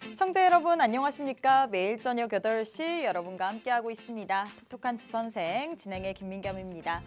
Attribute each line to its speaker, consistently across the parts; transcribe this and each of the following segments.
Speaker 1: 시청자 여러분 안녕하십니까? 매일 저녁 8시 여러분과 함께하고 있습니다. 톡톡한 주선생 진행의 김민겸입니다.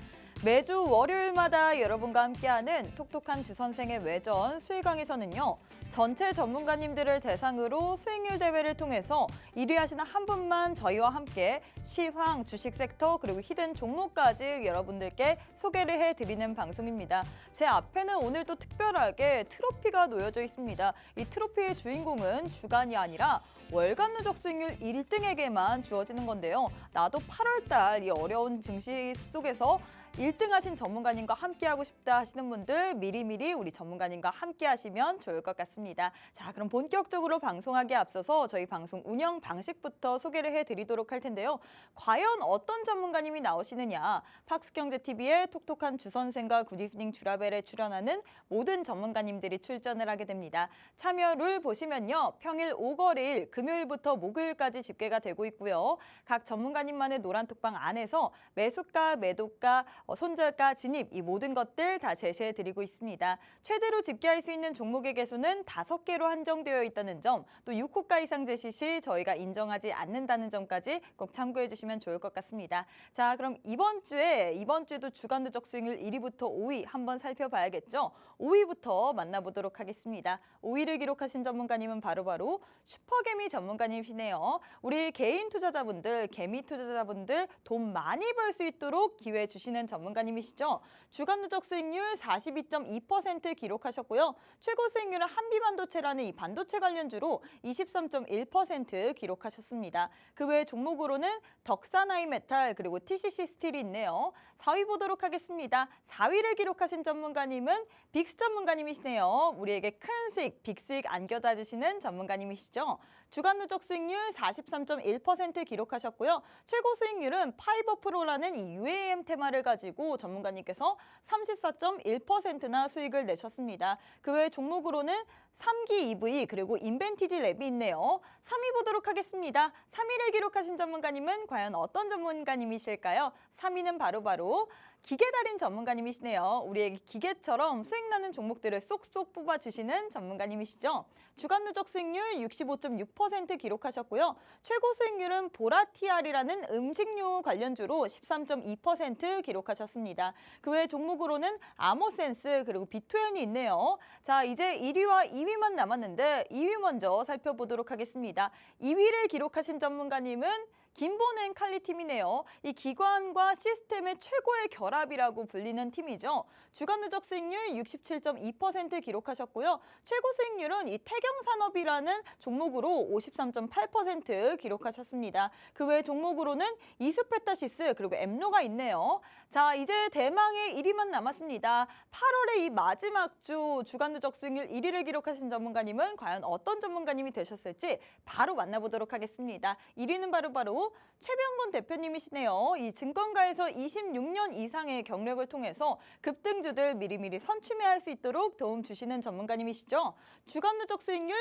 Speaker 1: 매주 월요일마다 여러분과 함께하는 톡톡한 주선생의 외전 수의강에서는요. 전체 전문가님들을 대상으로 수익률 대회를 통해서 1위 하시는 한 분만 저희와 함께 시황, 주식 섹터 그리고 히든 종목까지 여러분들께 소개를 해드리는 방송입니다. 제 앞에는 오늘 또 특별하게 트로피가 놓여져 있습니다. 이 트로피의 주인공은 주간이 아니라 월간 누적 수익률 1등에게만 주어지는 건데요. 나도 8월 달 이 어려운 증시 속에서 1등 하신 전문가님과 함께하고 싶다 하시는 분들 미리미리 우리 전문가님과 함께 하시면 좋을 것 같습니다. 자, 그럼 본격적으로 방송하기에 앞서서 저희 방송 운영 방식부터 소개를 해드리도록 할 텐데요. 과연 어떤 전문가님이 나오시느냐. 팍스경제TV의 톡톡한 주선생과 굿이브닝 주라벨에 출연하는 모든 전문가님들이 출전을 하게 됩니다. 참여 룰 보시면요. 평일 오거리일 금요일부터 목요일까지 집계가 되고 있고요. 각 전문가님만의 노란톡방 안에서 매수가, 매도가, 손절가, 진입 이 모든 것들 다 제시해드리고 있습니다. 최대로 집계할 수 있는 종목의 개수는 5개로 한정되어 있다는 점, 또 6호가 이상 제시 시 저희가 인정하지 않는다는 점까지 꼭 참고해 주시면 좋을 것 같습니다. 자, 그럼 이번 주에도 주간 누적 수익률 1위부터 5위 한번 살펴봐야겠죠. 5위부터 만나보도록 하겠습니다. 5위를 기록하신 전문가님은 바로 슈퍼개미 전문가님이시네요. 우리 개인 투자자분들, 개미 투자자분들 돈 많이 벌 수 있도록 기회 주시는 전문가님이시죠. 주간 누적 수익률 42.2% 기록하셨고요. 최고 수익률은 한비반도체라는 이 반도체 관련주로 23.1% 기록하셨습니다. 그 외 종목으로는 덕산하이메탈 그리고 TCC 스틸이 있네요. 4위 보도록 하겠습니다. 4위를 기록하신 전문가님은 빅스 전문가님이시네요. 우리에게 큰 수익, 빅수익 안겨다 주시는 전문가님이시죠. 주간 누적 수익률 43.1% 기록하셨고요. 최고 수익률은 파이버 프로라는 이 UAM 테마를 가지고 전문가님께서 34.1%나 수익을 내셨습니다. 그 외 종목으로는 3기 EV 그리고 인벤티지 랩이 있네요. 3위 보도록 하겠습니다. 3위를 기록하신 전문가님은 과연 어떤 전문가님이실까요? 3위는 바로 기계달인 전문가님이시네요. 우리에게 기계처럼 수익 나는 종목들을 쏙쏙 뽑아주시는 전문가님이시죠. 주간 누적 수익률 65.6% 기록하셨고요. 최고 수익률은 보라티알이라는 음식료 관련주로 13.2% 기록하셨습니다. 그 외 종목으로는 아모센스 그리고 비투엔이 있네요. 자, 이제 1위와 2위만 남았는데 2위 먼저 살펴보도록 하겠습니다. 2위를 기록하신 전문가님은 김보냉 칼리팀이네요. 이 기관과 시스템의 최고의 결합이라고 불리는 팀이죠. 주간 누적 수익률 67.2% 기록하셨고요. 최고 수익률은 이 태경산업이라는 종목으로 53.8% 기록하셨습니다. 그 외 종목으로는 이수페타시스 그리고 엠로가 있네요. 자, 이제 대망의 1위만 남았습니다. 8월의 이 마지막 주 주간 누적 수익률 1위를 기록하신 전문가님은 과연 어떤 전문가님이 되셨을지 바로 만나보도록 하겠습니다. 1위는 바로 최병곤 대표님이시네요. 이 증권가에서 26년 이상의 경력을 통해서 급등주들 미리미리 선취매할 수 있도록 도움 주시는 전문가님이시죠. 주간 누적 수익률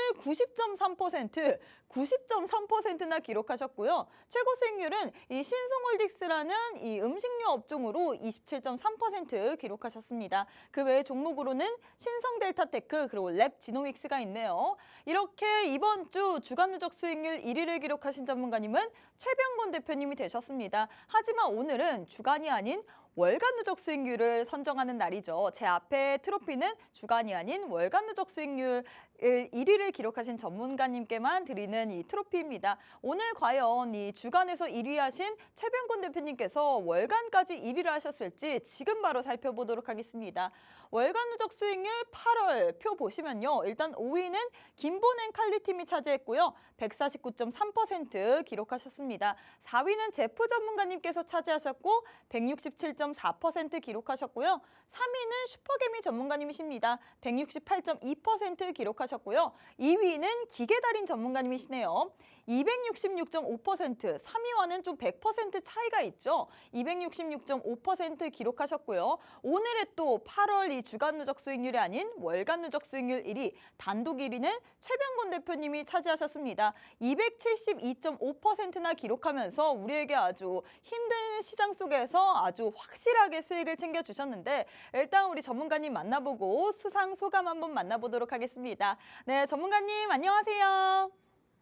Speaker 1: 90.3%나 기록하셨고요. 최고 수익률은 이 신송홀딕스라는 이 음식료 업종으로 27.3% 기록하셨습니다. 그 외 종목으로는 신성델타테크 그리고 랩지노믹스가 있네요. 이렇게 이번 주 주간 누적 수익률 1위를 기록하신 전문가님은 최병곤 대표님이 되셨습니다. 하지만 오늘은 주간이 아닌 월간 누적 수익률을 선정하는 날이죠. 제 앞에 트로피는 주간이 아닌 월간 누적 수익률 1위를 기록하신 전문가님께만 드리는 이 트로피입니다. 오늘 과연 이 주간에서 1위 하신 최병곤 대표님께서 월간까지 1위를 하셨을지 지금 바로 살펴보도록 하겠습니다. 월간 누적 수익률 8월 표 보시면요. 일단 5위는 김보냉 칼리팀이 차지했고요. 149.3% 기록하셨습니다. 4위는 제프 전문가님께서 차지하셨고 167.4% 기록하셨고요. 3위는 슈퍼개미 전문가님이십니다. 168.2% 기록하셨고요. 2위는 기계달인 전문가님이시네요. 266.5%, 3위와는 좀 100% 차이가 있죠. 266.5% 기록하셨고요. 오늘의 또 8월 이 주간 누적 수익률이 아닌 월간 누적 수익률 1위, 단독 1위는 최병곤 대표님이 차지하셨습니다. 272.5%나 기록하면서 우리에게 아주 힘든 시장 속에서 아주 확실하게 수익을 챙겨주셨는데 일단 우리 전문가님 만나보고 수상 소감 한번 만나보도록 하겠습니다. 네, 전문가님 안녕하세요.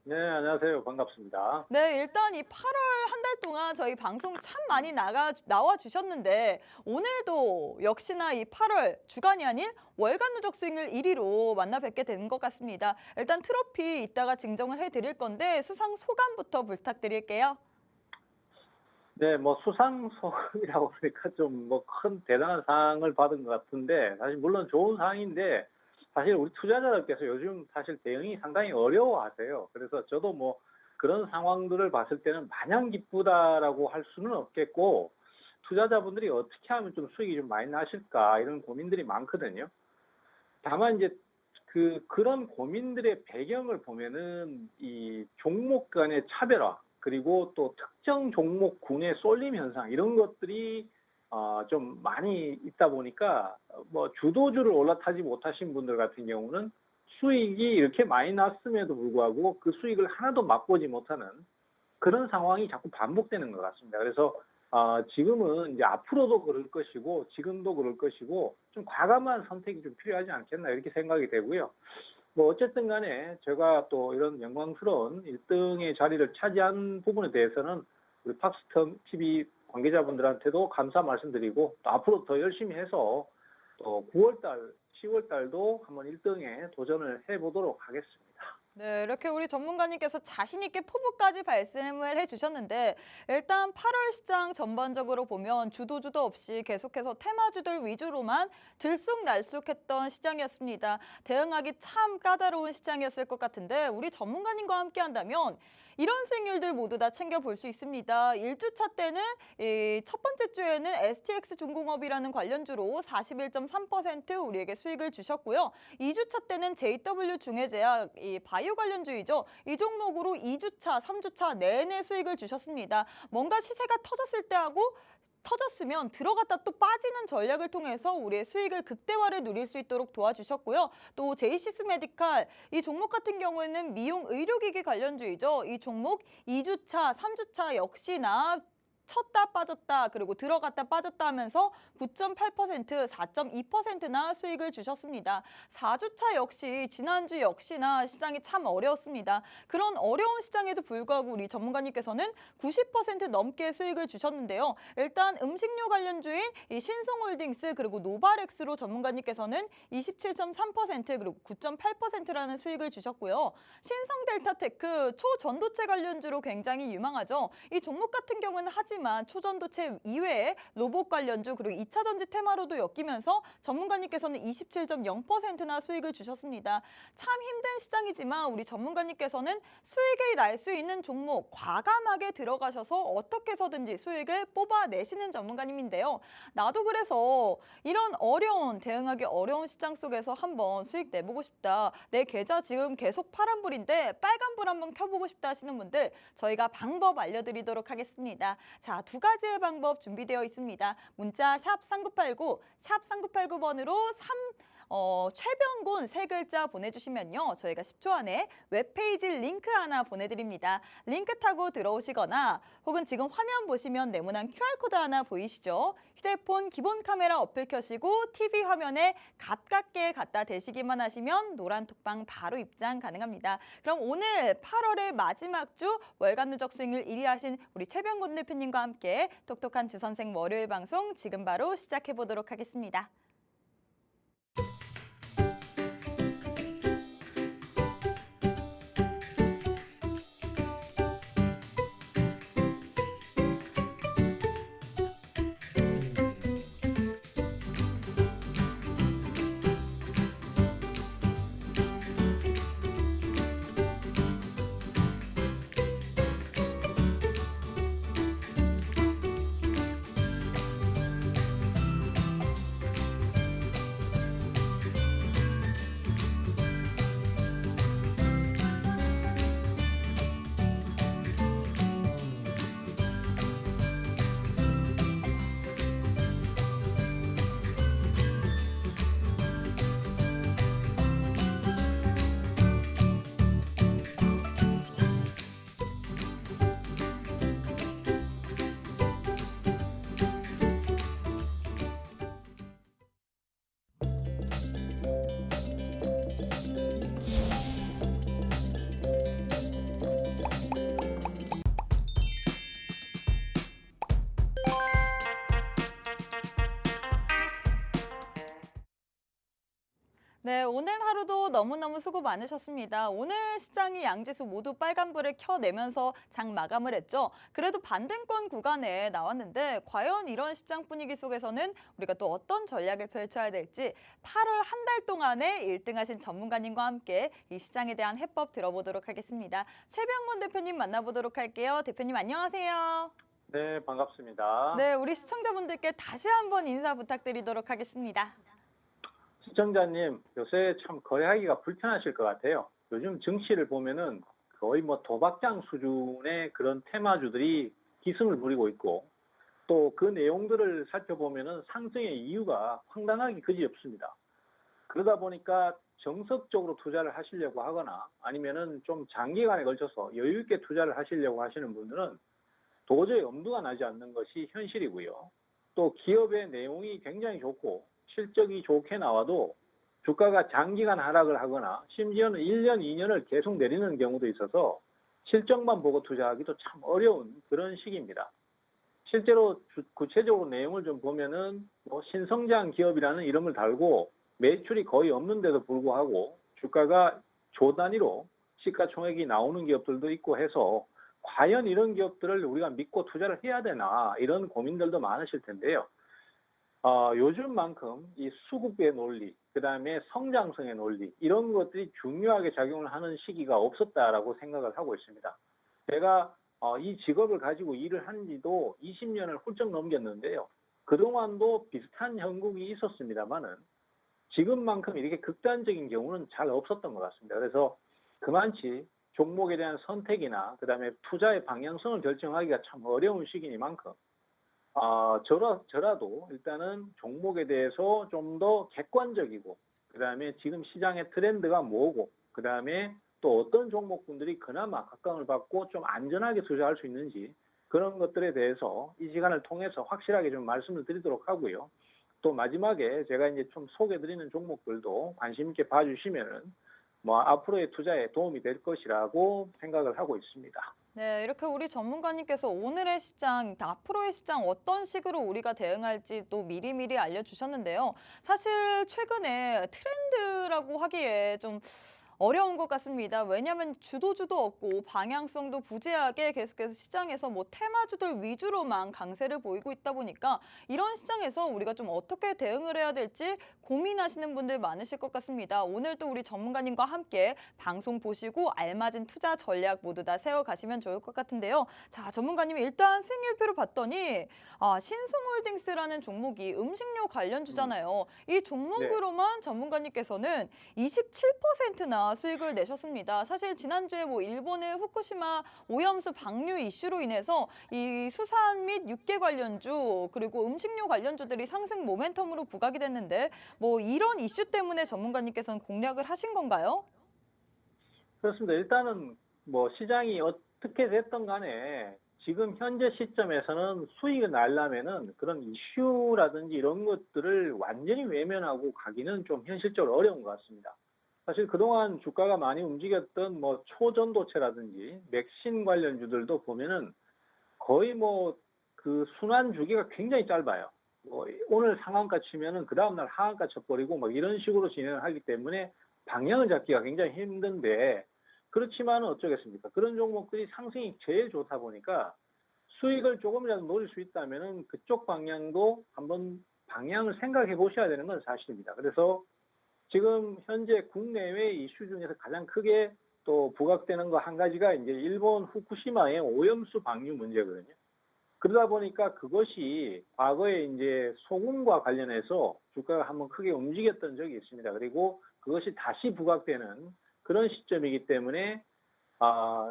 Speaker 2: 네, 안녕하세요. 반갑습니다.
Speaker 1: 네, 일단 이 8월 한 달 동안 저희 방송 참 많이 나와 주셨는데 오늘도 역시나 이 8월 주간이 아닌 월간 누적 수익률 1위로 만나 뵙게 된 것 같습니다. 일단 트로피 이따가 증정을 해드릴 건데 수상 소감부터 부탁드릴게요.
Speaker 2: 네, 뭐 수상소감이라고 하니까 좀 뭐 큰 대단한 상을 받은 것 같은데 사실 물론 좋은 상인데 사실 우리 투자자들께서 요즘 사실 대응이 상당히 어려워하세요. 그래서 저도 뭐 그런 상황들을 봤을 때는 마냥 기쁘다라고 할 수는 없겠고 투자자분들이 어떻게 하면 좀 수익이 좀 많이 나실까 이런 고민들이 많거든요. 다만 이제 그런 고민들의 배경을 보면은 이 종목 간의 차별화 그리고 또 특정 종목군의 쏠림 현상 이런 것들이 좀 많이 있다 보니까 뭐 주도주를 올라타지 못하신 분들 같은 경우는 수익이 이렇게 많이 났음에도 불구하고 그 수익을 하나도 맛보지 못하는 그런 상황이 자꾸 반복되는 것 같습니다. 그래서 지금은 이제 앞으로도 그럴 것이고 지금도 그럴 것이고 좀 과감한 선택이 좀 필요하지 않겠나 이렇게 생각이 되고요. 뭐 어쨌든 간에 제가 또 이런 영광스러운 1등의 자리를 차지한 부분에 대해서는 우리 팍스턴 TV 관계자분들한테도 감사 말씀드리고 또 앞으로 더 열심히 해서 또 9월달, 10월달도 한번 1등에 도전을 해보도록 하겠습니다.
Speaker 1: 네, 이렇게 우리 전문가님께서 자신 있게 포부까지 말씀을 해주셨는데 일단 8월 시장 전반적으로 보면 주도주도 없이 계속해서 테마주들 위주로만 들쑥날쑥했던 시장이었습니다. 대응하기 참 까다로운 시장이었을 것 같은데 우리 전문가님과 함께 한다면 이런 수익률들 모두 다 챙겨볼 수 있습니다. 1주차 때는 첫 번째 주에는 STX 중공업이라는 관련주로 41.3% 우리에게 수익을 주셨고요. 2주차 때는 JW 중해제약 바이오 관련주이죠. 이 종목으로 2주차, 3주차 내내 수익을 주셨습니다. 뭔가 시세가 터졌을 때 하고 터졌으면 들어갔다 또 빠지는 전략을 통해서 우리의 수익을 극대화를 누릴 수 있도록 도와주셨고요. 또 제이시스 메디칼 이 종목 같은 경우에는 미용 의료기기 관련주이죠. 이 종목 2주차, 3주차 역시나 쳤다 빠졌다 그리고 들어갔다 빠졌다 하면서 9.8%, 4.2%나 수익을 주셨습니다. 4주차 역시 지난주 역시나 시장이 참 어려웠습니다. 그런 어려운 시장에도 불구하고 우리 전문가님께서는 90% 넘게 수익을 주셨는데요. 일단 음식료 관련주인 이 신송홀딩스 그리고 노바렉스로 전문가님께서는 27.3% 그리고 9.8%라는 수익을 주셨고요. 신성델타테크 초전도체 관련주로 굉장히 유망하죠. 이 종목 같은 경우는 하지만 초전도체 이외에 로봇 관련주 그리고 2차 전지 테마로도 엮이면서 전문가님께서는 27.0%나 수익을 주셨습니다. 참 힘든 시장이지만 우리 전문가님께서는 수익이 날 수 있는 종목 과감하게 들어가셔서 어떻게 해서든지 수익을 뽑아내시는 전문가님인데요. 나도 그래서 이런 대응하기 어려운 시장 속에서 한번 수익 내보고 싶다. 내 계좌 지금 계속 파란불인데 빨간불 한번 켜보고 싶다 하시는 분들 저희가 방법 알려드리도록 하겠습니다. 자, 두 가지의 방법 준비되어 있습니다. 문자 샵 3989, 샵 3989번으로 최병곤 세 글자 보내주시면요. 저희가 10초 안에 웹페이지 링크 하나 보내드립니다. 링크 타고 들어오시거나 혹은 지금 화면 보시면 네모난 QR코드 하나 보이시죠? 휴대폰 기본 카메라 어플 켜시고 TV 화면에 가깝게 갖다 대시기만 하시면 노란 톡방 바로 입장 가능합니다. 그럼 오늘 8월의 마지막 주 월간 누적 수익률 1위 하신 우리 최병곤 대표님과 함께 똑똑한 주선생 월요일 방송 지금 바로 시작해 보도록 하겠습니다. 하루도 너무너무 수고 많으셨습니다. 오늘 시장이 양지수 모두 빨간불을 켜내면서 장 마감을 했죠. 그래도 반등권 구간에 나왔는데 과연 이런 시장 분위기 속에서는 우리가 또 어떤 전략을 펼쳐야 될지 8월 한 달 동안에 1등하신 전문가님과 함께 이 시장에 대한 해법 들어보도록 하겠습니다. 최병곤 대표님 만나보도록 할게요. 대표님 안녕하세요.
Speaker 2: 네, 반갑습니다.
Speaker 1: 네, 우리 시청자분들께 다시 한번 인사 부탁드리도록 하겠습니다.
Speaker 2: 시청자님, 요새 참 거래하기가 불편하실 것 같아요. 요즘 증시를 보면은 거의 뭐 도박장 수준의 그런 테마주들이 기승을 부리고 있고, 또 그 내용들을 살펴보면은 상승의 이유가 황당하기 그지없습니다. 그러다 보니까 정석적으로 투자를 하시려고 하거나 아니면은 좀 장기간에 걸쳐서 여유 있게 투자를 하시려고 하시는 분들은 도저히 엄두가 나지 않는 것이 현실이고요. 또 기업의 내용이 굉장히 좋고 실적이 좋게 나와도 주가가 장기간 하락을 하거나 심지어는 1년, 2년을 계속 내리는 경우도 있어서 실적만 보고 투자하기도 참 어려운 그런 시기입니다. 실제로 구체적으로 내용을 좀 보면은 뭐 신성장 기업이라는 이름을 달고 매출이 거의 없는데도 불구하고 주가가 조 단위로 시가총액이 나오는 기업들도 있고 해서 과연 이런 기업들을 우리가 믿고 투자를 해야 되나 이런 고민들도 많으실 텐데요. 요즘만큼 이 수급의 논리, 그다음에 성장성의 논리 이런 것들이 중요하게 작용을 하는 시기가 없었다라고 생각을 하고 있습니다. 제가 이 직업을 가지고 일을 한 지도 20년을 훌쩍 넘겼는데요. 그동안도 비슷한 형국이 있었습니다만은 지금만큼 이렇게 극단적인 경우는 잘 없었던 것 같습니다. 그래서 그만치 종목에 대한 선택이나 그다음에 투자의 방향성을 결정하기가 참 어려운 시기니만큼 저라도 일단은 종목에 대해서 좀 더 객관적이고 그다음에 지금 시장의 트렌드가 뭐고 그다음에 또 어떤 종목군들이 그나마 각광을 받고 좀 안전하게 투자할 수 있는지 그런 것들에 대해서 이 시간을 통해서 확실하게 좀 말씀을 드리도록 하고요. 또 마지막에 제가 이제 좀 소개드리는 종목들도 관심 있게 봐주시면은 뭐 앞으로의 투자에 도움이 될 것이라고 생각을 하고 있습니다.
Speaker 1: 네, 이렇게 우리 전문가님께서 오늘의 시장, 앞으로의 시장 어떤 식으로 우리가 대응할지 또 미리미리 알려주셨는데요. 사실 최근에 트렌드라고 하기에 좀 어려운 것 같습니다. 왜냐하면 주도주도 없고 방향성도 부재하게 계속해서 시장에서 뭐 테마주들 위주로만 강세를 보이고 있다 보니까 이런 시장에서 우리가 좀 어떻게 대응을 해야 될지 고민하시는 분들 많으실 것 같습니다. 오늘 또 우리 전문가님과 함께 방송 보시고 알맞은 투자 전략 모두 다 세워가시면 좋을 것 같은데요. 자, 전문가님이 일단 수익률표를 봤더니 신성홀딩스라는 종목이 음식료 관련주잖아요. 이
Speaker 2: 네.
Speaker 1: 종목으로만 전문가님께서는 27%나 수익을 내셨습니다. 사실 지난주에 뭐 일본의 후쿠시마 오염수 방류 이슈로 인해서 이 수산 및 육계 관련주 그리고 음식료 관련주들이 상승 모멘텀으로 부각이 됐는데 뭐 이런 이슈 때문에 전문가님께서는 공략을 하신 건가요?
Speaker 2: 그렇습니다. 일단은 뭐 시장이 어떻게 됐던 간에 지금 현재 시점에서는 수익을 내려면은 그런 이슈라든지 이런 것들을 완전히 외면하고 가기는 좀 현실적으로 어려운 것 같습니다. 사실 그동안 주가가 많이 움직였던 뭐 초전도체라든지 맥신 관련주들도 보면은 거의 뭐 그 순환 주기가 굉장히 짧아요. 뭐 오늘 상한가 치면은 그 다음날 하한가 쳐버리고 막 이런 식으로 진행을 하기 때문에 방향을 잡기가 굉장히 힘든데 그렇지만 어쩌겠습니까? 그런 종목들이 상승이 제일 좋다 보니까 수익을 조금이라도 노릴 수 있다면은 그쪽 방향도 한번 방향을 생각해 보셔야 되는 건 사실입니다. 그래서 지금 현재 국내외 이슈 중에서 가장 크게 또 부각되는 거 한 가지가 이제 일본 후쿠시마의 오염수 방류 문제거든요. 그러다 보니까 그것이 과거에 이제 소금과 관련해서 주가가 한번 크게 움직였던 적이 있습니다. 그리고 그것이 다시 부각되는 그런 시점이기 때문에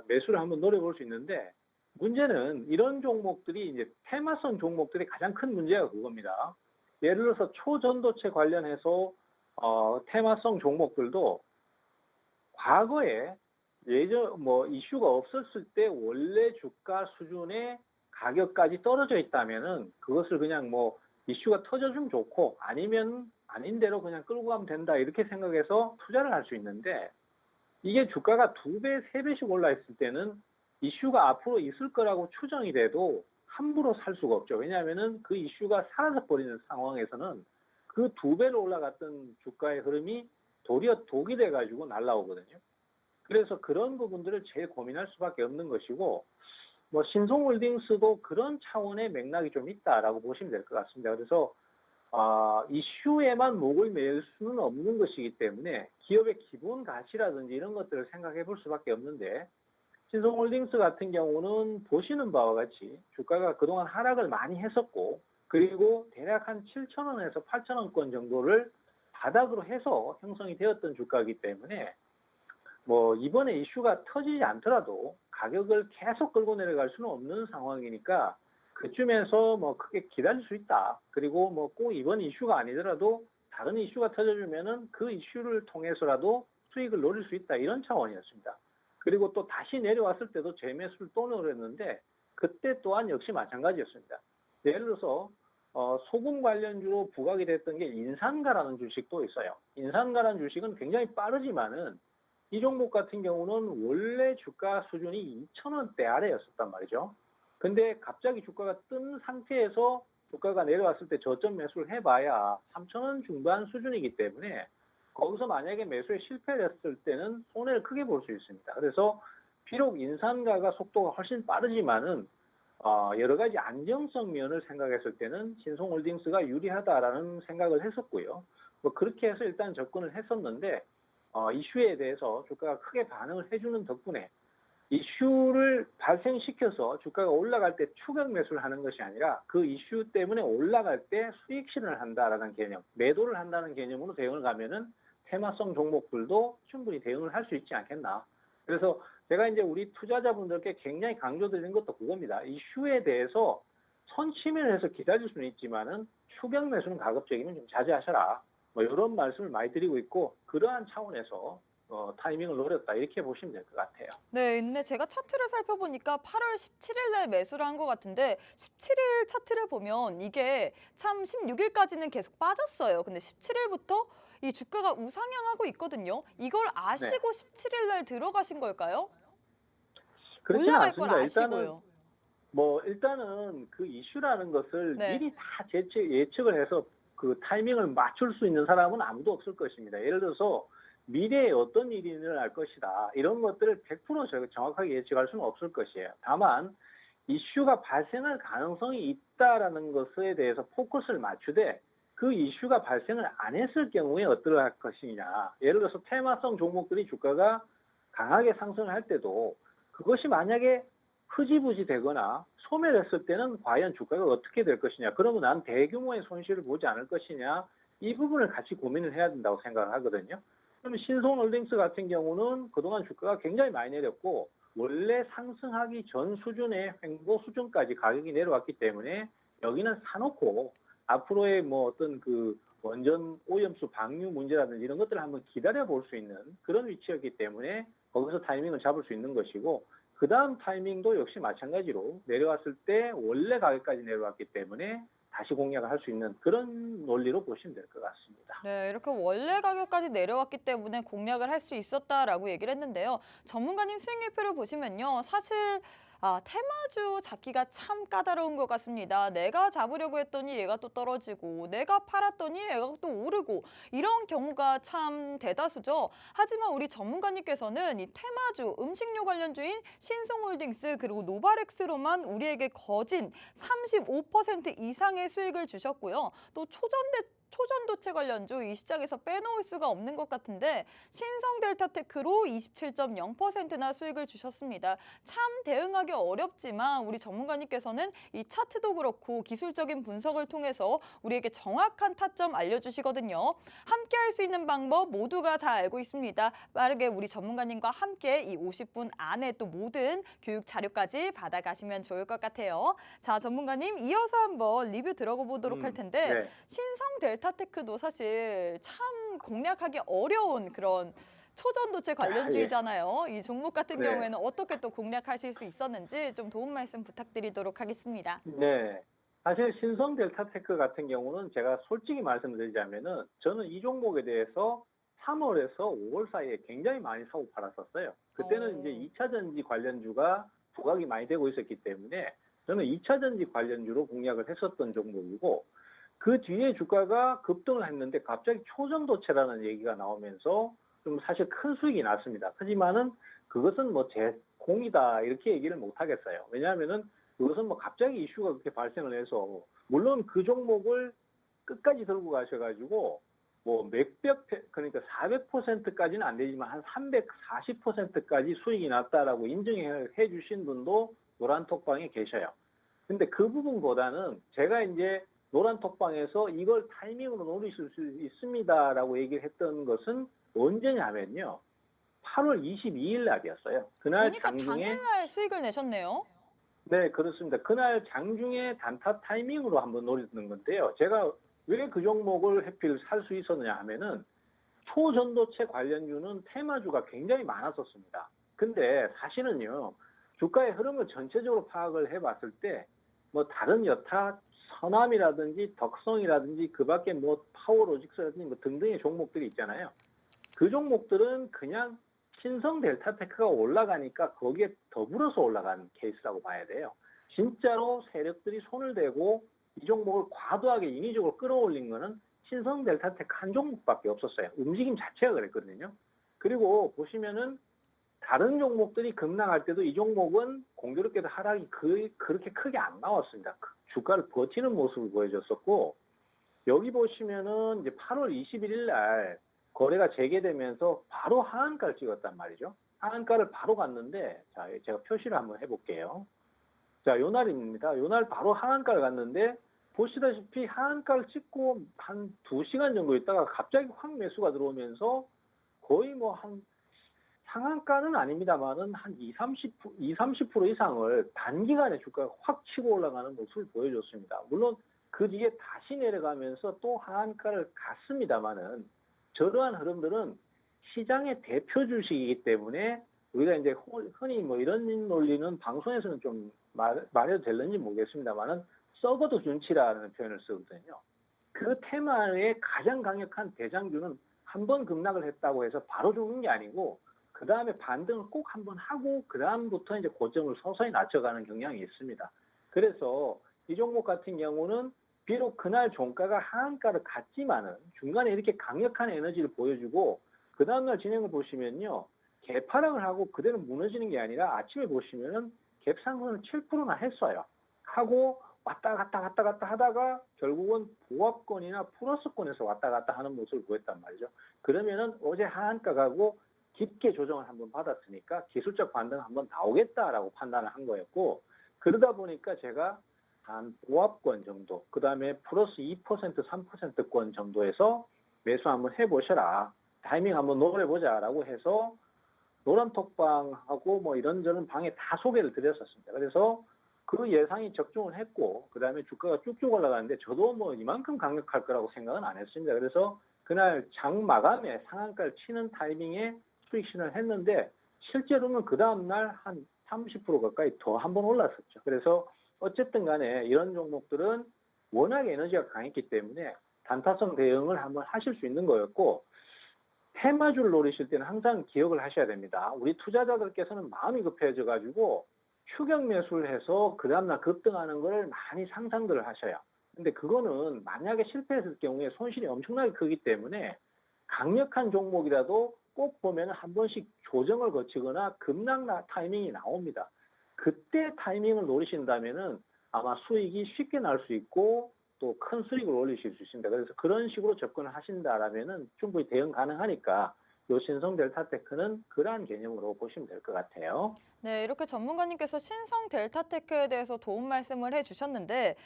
Speaker 2: 매수를 한번 노려볼 수 있는데 문제는 이런 종목들이 이제 테마성 종목들이 가장 큰 문제가 그겁니다. 예를 들어서 초전도체 관련해서 테마성 종목들도 과거에 예전 뭐 이슈가 없었을 때 원래 주가 수준의 가격까지 떨어져 있다면은 그것을 그냥 뭐 이슈가 터져주면 좋고 아니면 아닌 대로 그냥 끌고 가면 된다 이렇게 생각해서 투자를 할 수 있는데 이게 주가가 2배, 3배씩 올라 있을 때는 이슈가 앞으로 있을 거라고 추정이 돼도 함부로 살 수가 없죠. 왜냐하면은 그 이슈가 사라져 버리는 상황에서는 그 2배로 올라갔던 주가의 흐름이 도리어 독이 돼가지고 날라오거든요. 그래서 그런 부분들을 제일 고민할 수밖에 없는 것이고, 뭐 신성홀딩스도 그런 차원의 맥락이 좀 있다라고 보시면 될 것 같습니다. 그래서 이슈에만 목을 매일 수는 없는 것이기 때문에 기업의 기본 가치라든지 이런 것들을 생각해 볼 수밖에 없는데, 신성홀딩스 같은 경우는 보시는 바와 같이 주가가 그동안 하락을 많이 했었고, 그리고 대략 한 7,000원에서 8,000원권 정도를 바닥으로 해서 형성이 되었던 주가이기 때문에 뭐 이번에 이슈가 터지지 않더라도 가격을 계속 끌고 내려갈 수는 없는 상황이니까 그쯤에서 뭐 크게 기다릴 수 있다. 그리고 뭐 꼭 이번 이슈가 아니더라도 다른 이슈가 터져주면은 그 이슈를 통해서라도 수익을 노릴 수 있다. 이런 차원이었습니다. 그리고 또 다시 내려왔을 때도 재매수를 또 노렸는데 그때 또한 역시 마찬가지였습니다. 예를 들어서 소금 관련주로 부각이 됐던 게 인산가라는 주식도 있어요. 인산가라는 주식은 굉장히 빠르지만은 이 종목 같은 경우는 원래 주가 수준이 2,000원대 아래였었단 말이죠. 근데 갑자기 주가가 뜬 상태에서 주가가 내려왔을 때 저점 매수를 해봐야 3,000원 중반 수준이기 때문에 거기서 만약에 매수에 실패를 했을 때는 손해를 크게 볼 수 있습니다. 그래서 비록 인산가가 속도가 훨씬 빠르지만은 여러 가지 안정성 면을 생각했을 때는 신성홀딩스가 유리하다라는 생각을 했었고요. 뭐 그렇게 해서 일단 접근을 했었는데 이슈에 대해서 주가가 크게 반응을 해주는 덕분에 이슈를 발생시켜서 주가가 올라갈 때 추격 매수를 하는 것이 아니라 그 이슈 때문에 올라갈 때 수익 실현을 한다라는 개념, 매도를 한다는 개념으로 대응을 가면은 테마성 종목들도 충분히 대응을 할 수 있지 않겠나. 그래서 제가 이제 우리 투자자분들께 굉장히 강조드리는 것도 그겁니다. 이슈에 대해서 선침해를 해서 기다릴 수는 있지만은 추격 매수는 가급적이면 좀 자제하셔라. 뭐 이런 말씀을 많이 드리고 있고 그러한 차원에서 타이밍을 노렸다 이렇게 보시면 될 것 같아요.
Speaker 1: 네, 근데 제가 차트를 살펴보니까 8월 17일 날 매수를 한 것 같은데 17일 차트를 보면 이게 참 16일까지는 계속 빠졌어요. 근데 17일부터 이 주가가 우상향하고 있거든요. 이걸
Speaker 2: 네,
Speaker 1: 아시고 17일 날 들어가신 걸까요?
Speaker 2: 그렇지는
Speaker 1: 올라갈 걸
Speaker 2: 않습니다. 일단은
Speaker 1: 아시고요.
Speaker 2: 일단은 그 이슈라는 것을
Speaker 1: 네.
Speaker 2: 미리 다 예측을 해서 그 타이밍을 맞출 수 있는 사람은 아무도 없을 것입니다. 예를 들어서 미래에 어떤 일이 일어날 것이다. 이런 것들을 100% 정확하게 예측할 수는 없을 것이에요. 다만 이슈가 발생할 가능성이 있다라는 것에 대해서 포커스를 맞추되 그 이슈가 발생을 안 했을 경우에 어떠할 것이냐. 예를 들어서 테마성 종목들이 주가가 강하게 상승을 할 때도 그것이 만약에 흐지부지 되거나 소멸했을 때는 과연 주가가 어떻게 될 것이냐. 그러면 난 대규모의 손실을 보지 않을 것이냐. 이 부분을 같이 고민을 해야 된다고 생각을 하거든요. 그러면 신성홀딩스 같은 경우는 그동안 주가가 굉장히 많이 내렸고 원래 상승하기 전 수준의 횡보 수준까지 가격이 내려왔기 때문에 여기는 사놓고 앞으로의 뭐 어떤 그 원전 오염수 방류 문제라든지 이런 것들을 한번 기다려 볼 수 있는 그런 위치였기 때문에 거기서 타이밍을 잡을 수 있는 것이고 그 다음 타이밍도 역시 마찬가지로 내려왔을 때 원래 가격까지 내려왔기 때문에 다시 공략을 할 수 있는 그런 논리로 보시면 될 것 같습니다.
Speaker 1: 네, 이렇게 원래 가격까지 내려왔기 때문에 공략을 할 수 있었다라고 얘기를 했는데요. 전문가님 수익률표를 보시면요. 사실 테마주 잡기가 참 까다로운 것 같습니다. 내가 잡으려고 했더니 얘가 또 떨어지고 내가 팔았더니 얘가 또 오르고 이런 경우가 참 대다수죠. 하지만 우리 전문가님께서는 이 테마주, 음식료 관련주인 신성홀딩스 그리고 노바렉스로만 우리에게 거진 35% 이상의 수익을 주셨고요. 또 초전도체 관련주 이 시장에서 빼놓을 수가 없는 것 같은데 신성델타테크로 27.0%나 수익을 주셨습니다. 참 대응하기 어렵지만 우리 전문가님께서는 이 차트도 그렇고 기술적인 분석을 통해서 우리에게 정확한 타점 알려주시거든요. 함께 할 수 있는 방법 모두가 다 알고 있습니다. 빠르게 우리 전문가님과 함께 이 50분 안에 또 모든 교육 자료까지 받아가시면 좋을 것 같아요. 자, 전문가님 이어서 한번 리뷰 들어가 보도록 할 텐데
Speaker 2: 네.
Speaker 1: 신성델타테크도 사실 참 공략하기 어려운 그런 초전도체
Speaker 2: 예.
Speaker 1: 관련주의잖아요. 이 종목 같은
Speaker 2: 네.
Speaker 1: 경우에는 어떻게 또 공략하실 수 있었는지 좀 도움 말씀 부탁드리도록 하겠습니다.
Speaker 2: 네. 사실 신성 델타테크 같은 경우는 제가 솔직히 말씀드리자면은 저는 이 종목에 대해서 3월에서 5월 사이에 굉장히 많이 사고 팔았었어요. 그때는 이제 2차 전지 관련주가 부각이 많이 되고 있었기 때문에 저는 2차 전지 관련주로 공략을 했었던 종목이고 그 뒤에 주가가 급등을 했는데 갑자기 초정도체라는 얘기가 나오면서 좀 사실 큰 수익이 났습니다. 하지만은 그것은 뭐 제 공이다 이렇게 얘기를 못 하겠어요. 왜냐하면은 그것은 뭐 갑자기 이슈가 그렇게 발생을 해서 물론 그 종목을 끝까지 들고 가셔가지고 뭐 몇백 그러니까 400%까지는 안 되지만 한 340%까지 수익이 났다라고 인정해 주신 분도 노란톡방에 계셔요. 근데 그 부분보다는 제가 이제 노란톡방에서 이걸 타이밍으로 노리실 수 있습니다라고 얘기를 했던 것은 언제냐면요. 8월 22일 날이었어요. 그날
Speaker 1: 보니까
Speaker 2: 장중에
Speaker 1: 당일날 수익을 내셨네요.
Speaker 2: 네, 그렇습니다. 그날 장중에 단타 타이밍으로 한번 노리는 건데요. 제가 왜 그 종목을 해필 살 수 있었느냐 하면은 초전도체 관련주는 테마주가 굉장히 많았었습니다. 근데 사실은요, 주가의 흐름을 전체적으로 파악을 해봤을 때, 뭐 다른 여타 서남이라든지 덕성이라든지 그 밖에 뭐 파워로직스라든지 뭐 등등의 종목들이 있잖아요. 그 종목들은 그냥 신성 델타테크가 올라가니까 거기에 더불어서 올라가는 케이스라고 봐야 돼요. 진짜로 세력들이 손을 대고 이 종목을 과도하게 인위적으로 끌어올린 거는 신성 델타테크 한 종목밖에 없었어요. 움직임 자체가 그랬거든요. 그리고 보시면은 다른 종목들이 급락할 때도 이 종목은 공교롭게도 하락이 그렇게 크게 안 나왔습니다. 주가를 버티는 모습을 보여줬었고, 여기 보시면은 이제 8월 21일 날 거래가 재개되면서 바로 하한가를 찍었단 말이죠. 하한가를 바로 갔는데, 자, 제가 표시를 한번 해볼게요. 자, 요 날입니다. 요 날 바로 하한가를 갔는데, 보시다시피 하한가를 찍고 한 2시간 정도 있다가 갑자기 확 매수가 들어오면서 거의 뭐 한 상한가는 아닙니다만은 한 30% 이상을 단기간에 주가가 확 치고 올라가는 모습을 보여줬습니다. 물론 그 뒤에 다시 내려가면서 또 하한가를 갔습니다만은 저러한 흐름들은 시장의 대표 주식이기 때문에 우리가 이제 흔히 뭐 이런 논리는 방송에서는 좀 말해도 될는지 모르겠습니다만은 썩어도 준치라는 표현을 쓰거든요. 그 테마의 가장 강력한 대장주는 한 번 급락을 했다고 해서 바로 죽는 게 아니고 그 다음에 반등을 꼭 한번 하고 그 다음부터 이제 고점을 서서히 낮춰가는 경향이 있습니다. 그래서 이 종목 같은 경우는 비록 그날 종가가 하한가를 갔지만은 중간에 이렇게 강력한 에너지를 보여주고 그 다음날 진행을 보시면요. 갭하락을 하고 그대로 무너지는 게 아니라 아침에 보시면은 갭 상승을 7%나 했어요. 하고 왔다 갔다 하다가 결국은 보합권이나 플러스권에서 왔다 갔다 하는 모습을 보였단 말이죠. 그러면은 어제 하한가 가고 깊게 조정을 한번 받았으니까 기술적 반등 한번 나오겠다라고 판단을 한 거였고, 그러다 보니까 제가 한 보합권 정도, 그 다음에 플러스 2%, 3%권 정도에서 매수 한번 해보셔라. 타이밍 한번 노려보자라고 해서 노란톡방하고 뭐 이런저런 방에 다 소개를 드렸었습니다. 그래서 그 예상이 적중을 했고, 그 다음에 주가가 쭉쭉 올라가는데 저도 뭐 이만큼 강력할 거라고 생각은 안 했습니다. 그래서 그날 장 마감에 상한가를 치는 타이밍에 수익 실현을 했는데 실제로는 그 다음날 한 30% 가까이 더 한번 올랐었죠. 그래서 어쨌든 간에 이런 종목들은 워낙 에너지가 강했기 때문에 단타성 대응을 한번 하실 수 있는 거였고, 테마주를 노리실 때는 항상 기억을 하셔야 됩니다. 우리 투자자들께서는 마음이 급해져 가지고 추격 매수를 해서 그 다음날 급등하는 걸 많이 상상들을 하셔요. 근데 그거는 만약에 실패했을 경우에 손실이 엄청나게 크기 때문에 강력한 종목이라도 꼭 보면 한 번씩 조정을 거치거나 급락 타이밍이 나옵니다. 그때 타이밍을 노리신다면은 아마 수익이 쉽게 날 수 있고 또 큰 수익을 올리실 수 있습니다. 그래서 그런 식으로 접근을 하신다라면은 충분히 대응 가능하니까 요 신성 델타테크는 그러한 개념으로 보시면 될 것 같아요.
Speaker 1: 네, 이렇게 전문가님께서 신성 델타테크에 대해서 도움 말씀을 해주셨는데,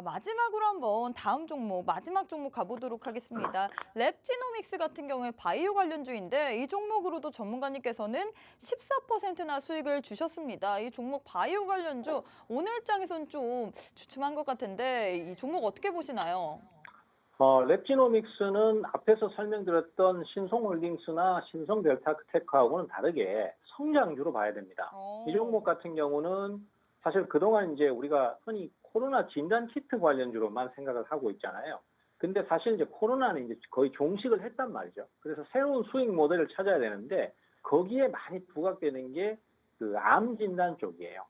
Speaker 1: 마지막으로 한번 다음 종목, 마지막 종목 가보도록 하겠습니다. 랩지노믹스 같은 경우에 바이오 관련주인데 이 종목으로도 전문가님께서는 14%나 수익을 주셨습니다. 이 종목 바이오 관련주 오늘장에선 좀 주춤한 것 같은데 이 종목 어떻게 보시나요?
Speaker 2: 랩지노믹스는 앞에서 설명드렸던 신성홀딩스나 신성델타테크하고는 다르게 성장주로 봐야 됩니다. 이 종목 같은 경우는 사실 그동안 이제 우리가 흔히 코로나 진단 키트 관련주로만 생각을 하고 있잖아요. 근데 사실 이제 코로나는 이제 거의 종식을 했단 말이죠. 그래서 새로운 수익 모델을 찾아야 되는데 거기에 많이 부각되는 게 그 암 진단 쪽이에요.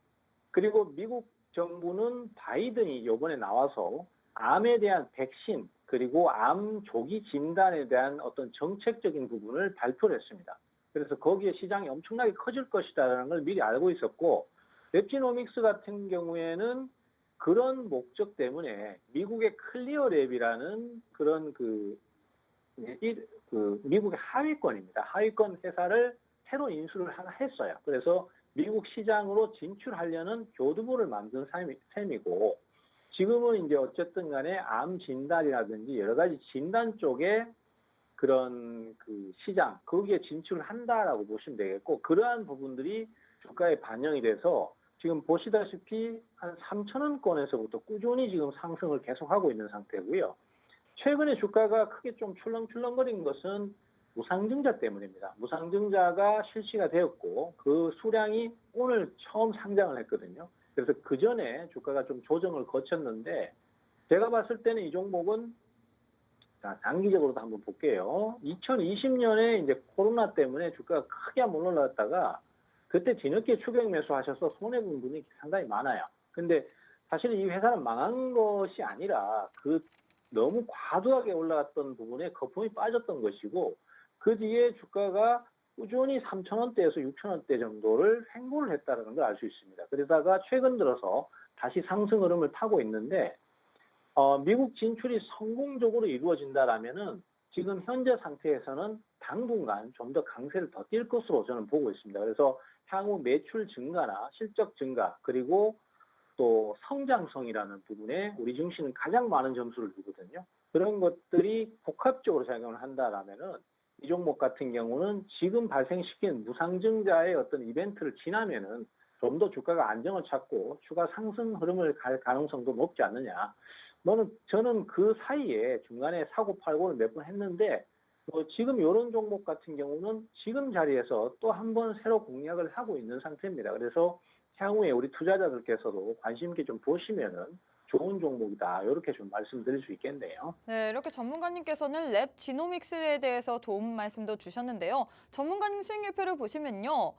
Speaker 2: 그리고 미국 정부는 바이든이 이번에 나와서 암에 대한 백신 그리고 암 조기 진단에 대한 어떤 정책적인 부분을 발표를 했습니다. 그래서 거기에 시장이 엄청나게 커질 것이다라는 걸 미리 알고 있었고 랩지노믹스 같은 경우에는 그런 목적 때문에 미국의 클리어랩이라는 그런 미국의 하위권입니다. 하위권 회사를 새로 인수를 하나 했어요. 그래서 미국 시장으로 진출하려는 교두보를 만든 셈이고 지금은 이제 어쨌든 간에 암 진단이라든지 여러 가지 진단 쪽에 그런 시장, 거기에 진출을 한다라고 보시면 되겠고, 그러한 부분들이 주가에 반영이 돼서 지금 보시다시피 한 3,000원권에서부터 꾸준히 지금 상승을 계속하고 있는 상태고요. 최근에 주가가 크게 좀 출렁출렁거린 것은 무상증자 때문입니다. 무상증자가 실시가 되었고 그 수량이 오늘 처음 상장을 했거든요. 그래서 그 전에 주가가 좀 조정을 거쳤는데 제가 봤을 때는 이 종목은 장기적으로도 한번 볼게요. 2020년에 이제 코로나 때문에 주가가 크게 한번 올라갔다가 그때 뒤늦게 추격 매수하셔서 손해본 분이 상당히 많아요. 근데 사실 이 회사는 망한 것이 아니라 너무 과도하게 올라갔던 부분에 거품이 빠졌던 것이고 그 뒤에 주가가 꾸준히 3,000원대에서 6,000원대 정도를 횡보를 했다는 걸 알 수 있습니다. 그러다가 최근 들어서 다시 상승 흐름을 타고 있는데 미국 진출이 성공적으로 이루어진다라면은 지금 현재 상태에서는 당분간 좀 더 강세를 더 띌 것으로 저는 보고 있습니다. 그래서 향후 매출 증가나 실적 증가 그리고 또 성장성이라는 부분에 우리 증시는 가장 많은 점수를 주거든요. 그런 것들이 복합적으로 작용을 한다라면은 이 종목 같은 경우는 지금 발생시킨 무상증자의 어떤 이벤트를 지나면은 좀 더 주가가 안정을 찾고 추가 상승 흐름을 갈 가능성도 높지 않느냐. 저는 그 사이에 중간에 사고 팔고를 몇 번 했는데 지금 이런 종목 같은 경우는 지금 자리에서 또 한 번 새로 공략을 하고 있는 상태입니다. 그래서 향후에 우리 투자자들께서도 관심 있게 좀 보시면은 좋은 종목이다. 이렇게 좀 말씀드릴 수 있겠네요.
Speaker 1: 네, 이렇게 전문가님께서는 랩 지노믹스에 대해서 도움 말씀도 주셨는데요. 전문가님 수익률표를 보시면요.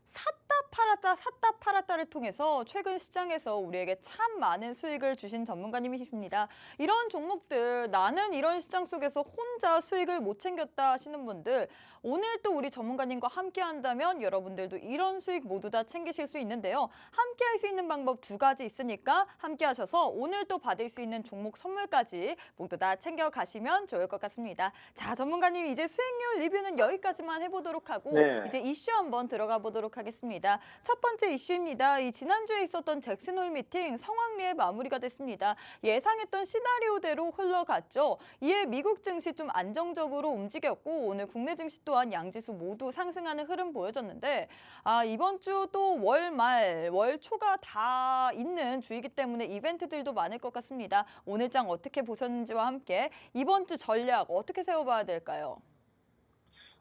Speaker 1: 샀다 팔았다를 통해서 최근 시장에서 우리에게 참 많은 수익을 주신 전문가님이십니다. 이런 종목들 나는 이런 시장 속에서 혼자 수익을 못 챙겼다 하시는 분들 오늘 또 우리 전문가님과 함께 한다면 여러분들도 이런 수익 모두 다 챙기실 수 있는데요. 함께 할 수 있는 방법 두 가지 있으니까 함께 하셔서 오늘 또 받을 수 있는 종목 선물까지 모두 다 챙겨 가시면 좋을 것 같습니다. 자, 전문가님 이제 수익률 리뷰는 여기까지만 해보도록 하고
Speaker 2: 네.
Speaker 1: 이제 이슈 한번 들어가 보도록 하겠습니다. 첫 번째 이슈입니다. 이 지난주에 있었던 잭슨홀 미팅 성황리에 마무리가 됐습니다. 예상했던 시나리오대로 흘러갔죠. 이에 미국 증시 좀 안정적으로 움직였고 오늘 국내 증시 또한 양지수 모두 상승하는 흐름 보여줬는데 이번 주 또 월말, 월초가 다 있는 주이기 때문에 이벤트들도 많을 것 같습니다. 오늘 장 어떻게 보셨는지와 함께 이번 주 전략 어떻게 세워봐야 될까요?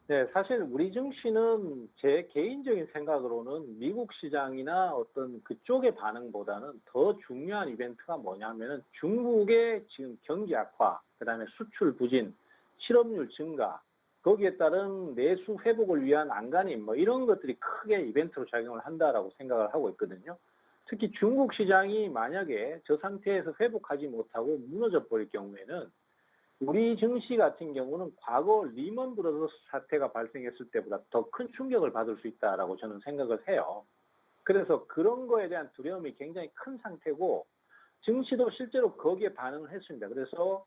Speaker 2: 네, 사실 우리 증시는 제 개인적인 생각으로는 미국 시장이나 어떤 그쪽의 반응보다는 더 중요한 이벤트가 뭐냐면은 중국의 지금 경기 악화, 그다음에 수출 부진, 실업률 증가, 거기에 따른 내수 회복을 위한 안간힘 이런 것들이 크게 이벤트로 작용을 한다라고 생각을 하고 있거든요. 특히 중국 시장이 만약에 저 상태에서 회복하지 못하고 무너져 버릴 경우에는 우리 증시 같은 경우는 과거 리먼 브러더스 사태가 발생했을 때보다 더 큰 충격을 받을 수 있다라고 저는 생각을 해요. 그래서 그런 거에 대한 두려움이 굉장히 큰 상태고 증시도 실제로 거기에 반응을 했습니다. 그래서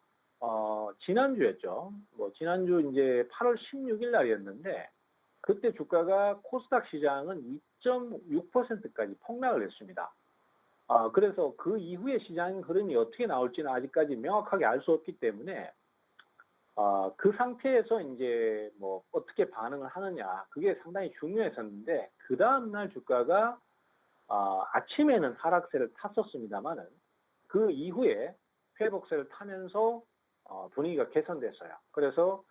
Speaker 2: 지난주였죠. 지난주 이제 8월 16일 날이었는데 그때 주가가 코스닥 시장은 2.6%까지 폭락을 했습니다. 그래서 그 이후에 시장 흐름이 어떻게 나올지는 아직까지 명확하게 알 수 없기 때문에 그 상태에서 이제 어떻게 반응을 하느냐 그게 상당히 중요했었는데 그 다음날 주가가 아침에는 하락세를 탔었습니다만은 그 이후에 회복세를 타면서 분위기가 개선됐어요. 그래서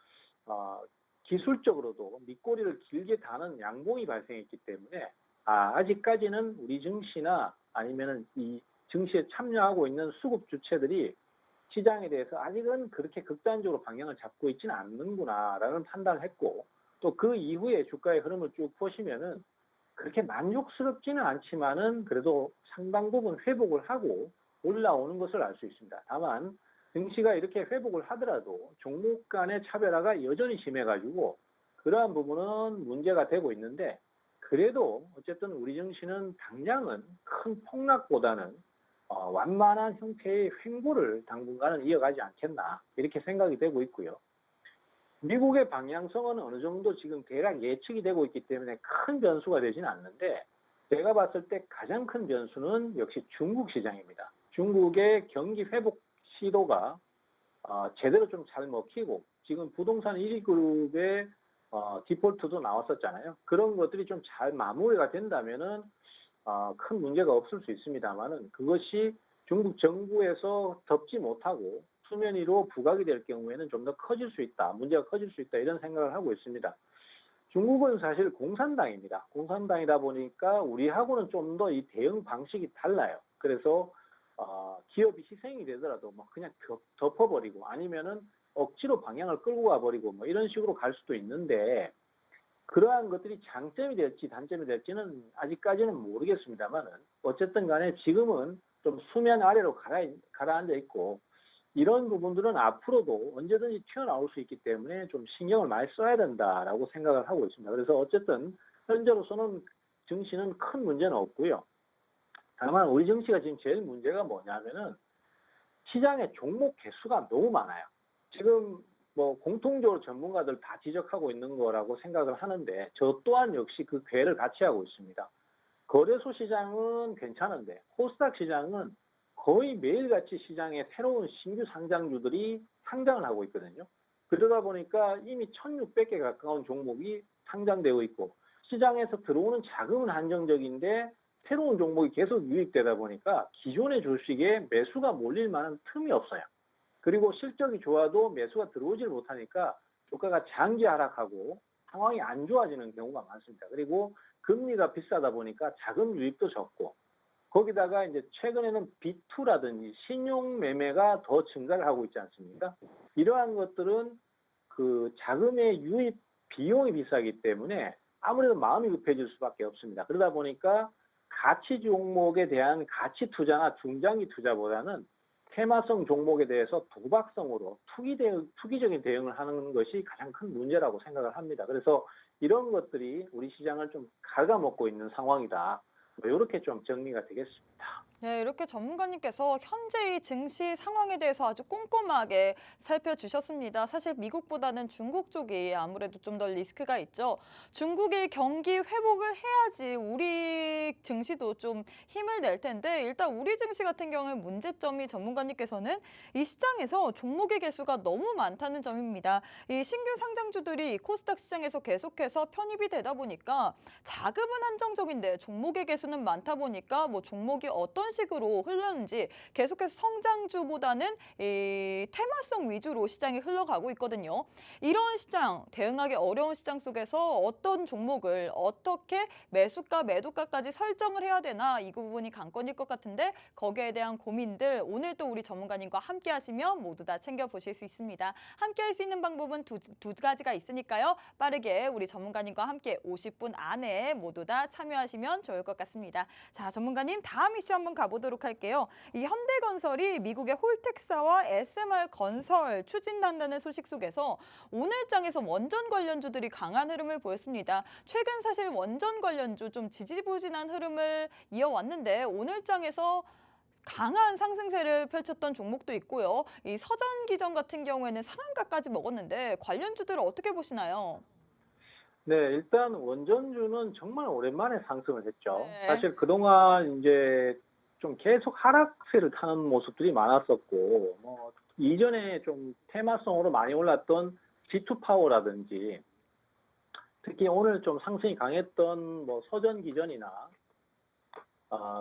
Speaker 2: 기술적으로도 밑꼬리를 길게 다는 양봉이 발생했기 때문에 아직까지는 우리 증시나 아니면은 이 증시에 참여하고 있는 수급 주체들이 시장에 대해서 아직은 그렇게 극단적으로 방향을 잡고 있지는 않는구나라는 판단을 했고 또 그 이후에 주가의 흐름을 쭉 보시면은 그렇게 만족스럽지는 않지만은 그래도 상당 부분 회복을 하고 올라오는 것을 알 수 있습니다. 다만 증시가 이렇게 회복을 하더라도 종목 간의 차별화가 여전히 심해가지고 그러한 부분은 문제가 되고 있는데 그래도 어쨌든 우리 증시는 당장은 큰 폭락보다는 완만한 형태의 횡보를 당분간은 이어가지 않겠나 이렇게 생각이 되고 있고요. 미국의 방향성은 어느 정도 지금 대략 예측이 되고 있기 때문에 큰 변수가 되지는 않는데 제가 봤을 때 가장 큰 변수는 역시 중국 시장입니다. 중국의 경기 회복 시도가 제대로 좀 잘 먹히고 지금 부동산 1위 그룹의 디폴트도 나왔었잖아요. 그런 것들이 좀 잘 마무리가 된다면은 큰 문제가 없을 수 있습니다만은 그것이 중국 정부에서 덮지 못하고 수면 위로 부각이 될 경우에는 좀 더 커질 수 있다. 문제가 커질 수 있다. 이런 생각을 하고 있습니다. 중국은 사실 공산당입니다. 공산당이다 보니까 우리하고는 좀 더 이 대응 방식이 달라요. 그래서 기업이 희생이 되더라도 뭐 그냥 덮어버리고 아니면은 억지로 방향을 끌고 가버리고 뭐 이런 식으로 갈 수도 있는데 그러한 것들이 장점이 될지 단점이 될지는 아직까지는 모르겠습니다만은 어쨌든 간에 지금은 좀 수면 아래로 가라앉아 있고 이런 부분들은 앞으로도 언제든지 튀어나올 수 있기 때문에 좀 신경을 많이 써야 된다라고 생각을 하고 있습니다. 그래서 어쨌든 현재로서는 증시는 큰 문제는 없고요. 다만 우리 증시가 지금 제일 문제가 뭐냐면은 시장의 종목 개수가 너무 많아요. 지금 뭐 공통적으로 전문가들 다 지적하고 있는 거라고 생각을 하는데 저 또한 역시 그 궤를 같이 하고 있습니다. 거래소 시장은 괜찮은데 코스닥 시장은 거의 매일같이 시장에 새로운 신규 상장주들이 상장을 하고 있거든요. 그러다 보니까 이미 1,600개 가까운 종목이 상장되고 있고 시장에서 들어오는 자금은 한정적인데 새로운 종목이 계속 유입되다 보니까 기존의 주식에 매수가 몰릴 만한 틈이 없어요. 그리고 실적이 좋아도 매수가 들어오질 못하니까 주가가 장기 하락하고 상황이 안 좋아지는 경우가 많습니다. 그리고 금리가 비싸다 보니까 자금 유입도 적고 거기다가 이제 최근에는 B2라든지 신용 매매가 더 증가를 하고 있지 않습니까? 이러한 것들은 그 자금의 유입 비용이 비싸기 때문에 아무래도 마음이 급해질 수밖에 없습니다. 그러다 보니까 가치 종목에 대한 가치 투자나 중장기 투자보다는 테마성 종목에 대해서 도박성으로 투기적인 대응을 하는 것이 가장 큰 문제라고 생각을 합니다. 그래서 이런 것들이 우리 시장을 좀 갉아먹고 있는 상황이다. 이렇게 좀 정리가 되겠습니다.
Speaker 1: 네, 이렇게 전문가님께서 현재의 증시 상황에 대해서 아주 꼼꼼하게 살펴주셨습니다. 사실 미국보다는 중국 쪽이 아무래도 좀 더 리스크가 있죠. 중국의 경기 회복을 해야지 우리 증시도 좀 힘을 낼 텐데 일단 우리 증시 같은 경우에 문제점이 전문가님께서는 이 시장에서 종목의 개수가 너무 많다는 점입니다. 이 신규 상장주들이 코스닥 시장에서 계속해서 편입이 되다 보니까 자금은 한정적인데 종목의 개수는 많다 보니까 뭐 종목이 어떤 식으로 흐르는지 계속해서 성장주보다는 이 테마성 위주로 시장이 흘러가고 있거든요. 이런 시장, 대응하기 어려운 시장 속에서 어떤 종목을 어떻게 매수가, 매도가까지 설정을 해야 되나 이 부분이 관건일 것 같은데 거기에 대한 고민들 오늘 또 우리 전문가님과 함께 하시면 모두 다 챙겨보실 수 있습니다. 함께 할 수 있는 방법은 두 가지가 있으니까요. 빠르게 우리 전문가님과 함께 50분 안에 모두 다 참여하시면 좋을 것 같습니다. 자, 전문가님 다음 이슈 한번 가보도록 할게요. 이 현대건설이 미국의 홀텍사와 SMR건설 추진한다는 소식 속에서 오늘장에서 원전 관련주들이 강한 흐름을 보였습니다. 최근 사실 원전 관련주 좀 지지부진한 흐름을 이어왔는데 오늘장에서 강한 상승세를 펼쳤던 종목도 있고요. 이 서전기전 같은 경우에는 상한가까지 먹었는데 관련주들을 어떻게 보시나요?
Speaker 2: 네, 일단 원전주는 정말 오랜만에 상승을 했죠.
Speaker 1: 네.
Speaker 2: 사실 그동안 이제 좀 계속 하락세를 타는 모습들이 많았었고, 뭐, 이전에 좀 테마성으로 많이 올랐던 G2 파워라든지, 특히 오늘 좀 상승이 강했던 뭐 서전기전이나,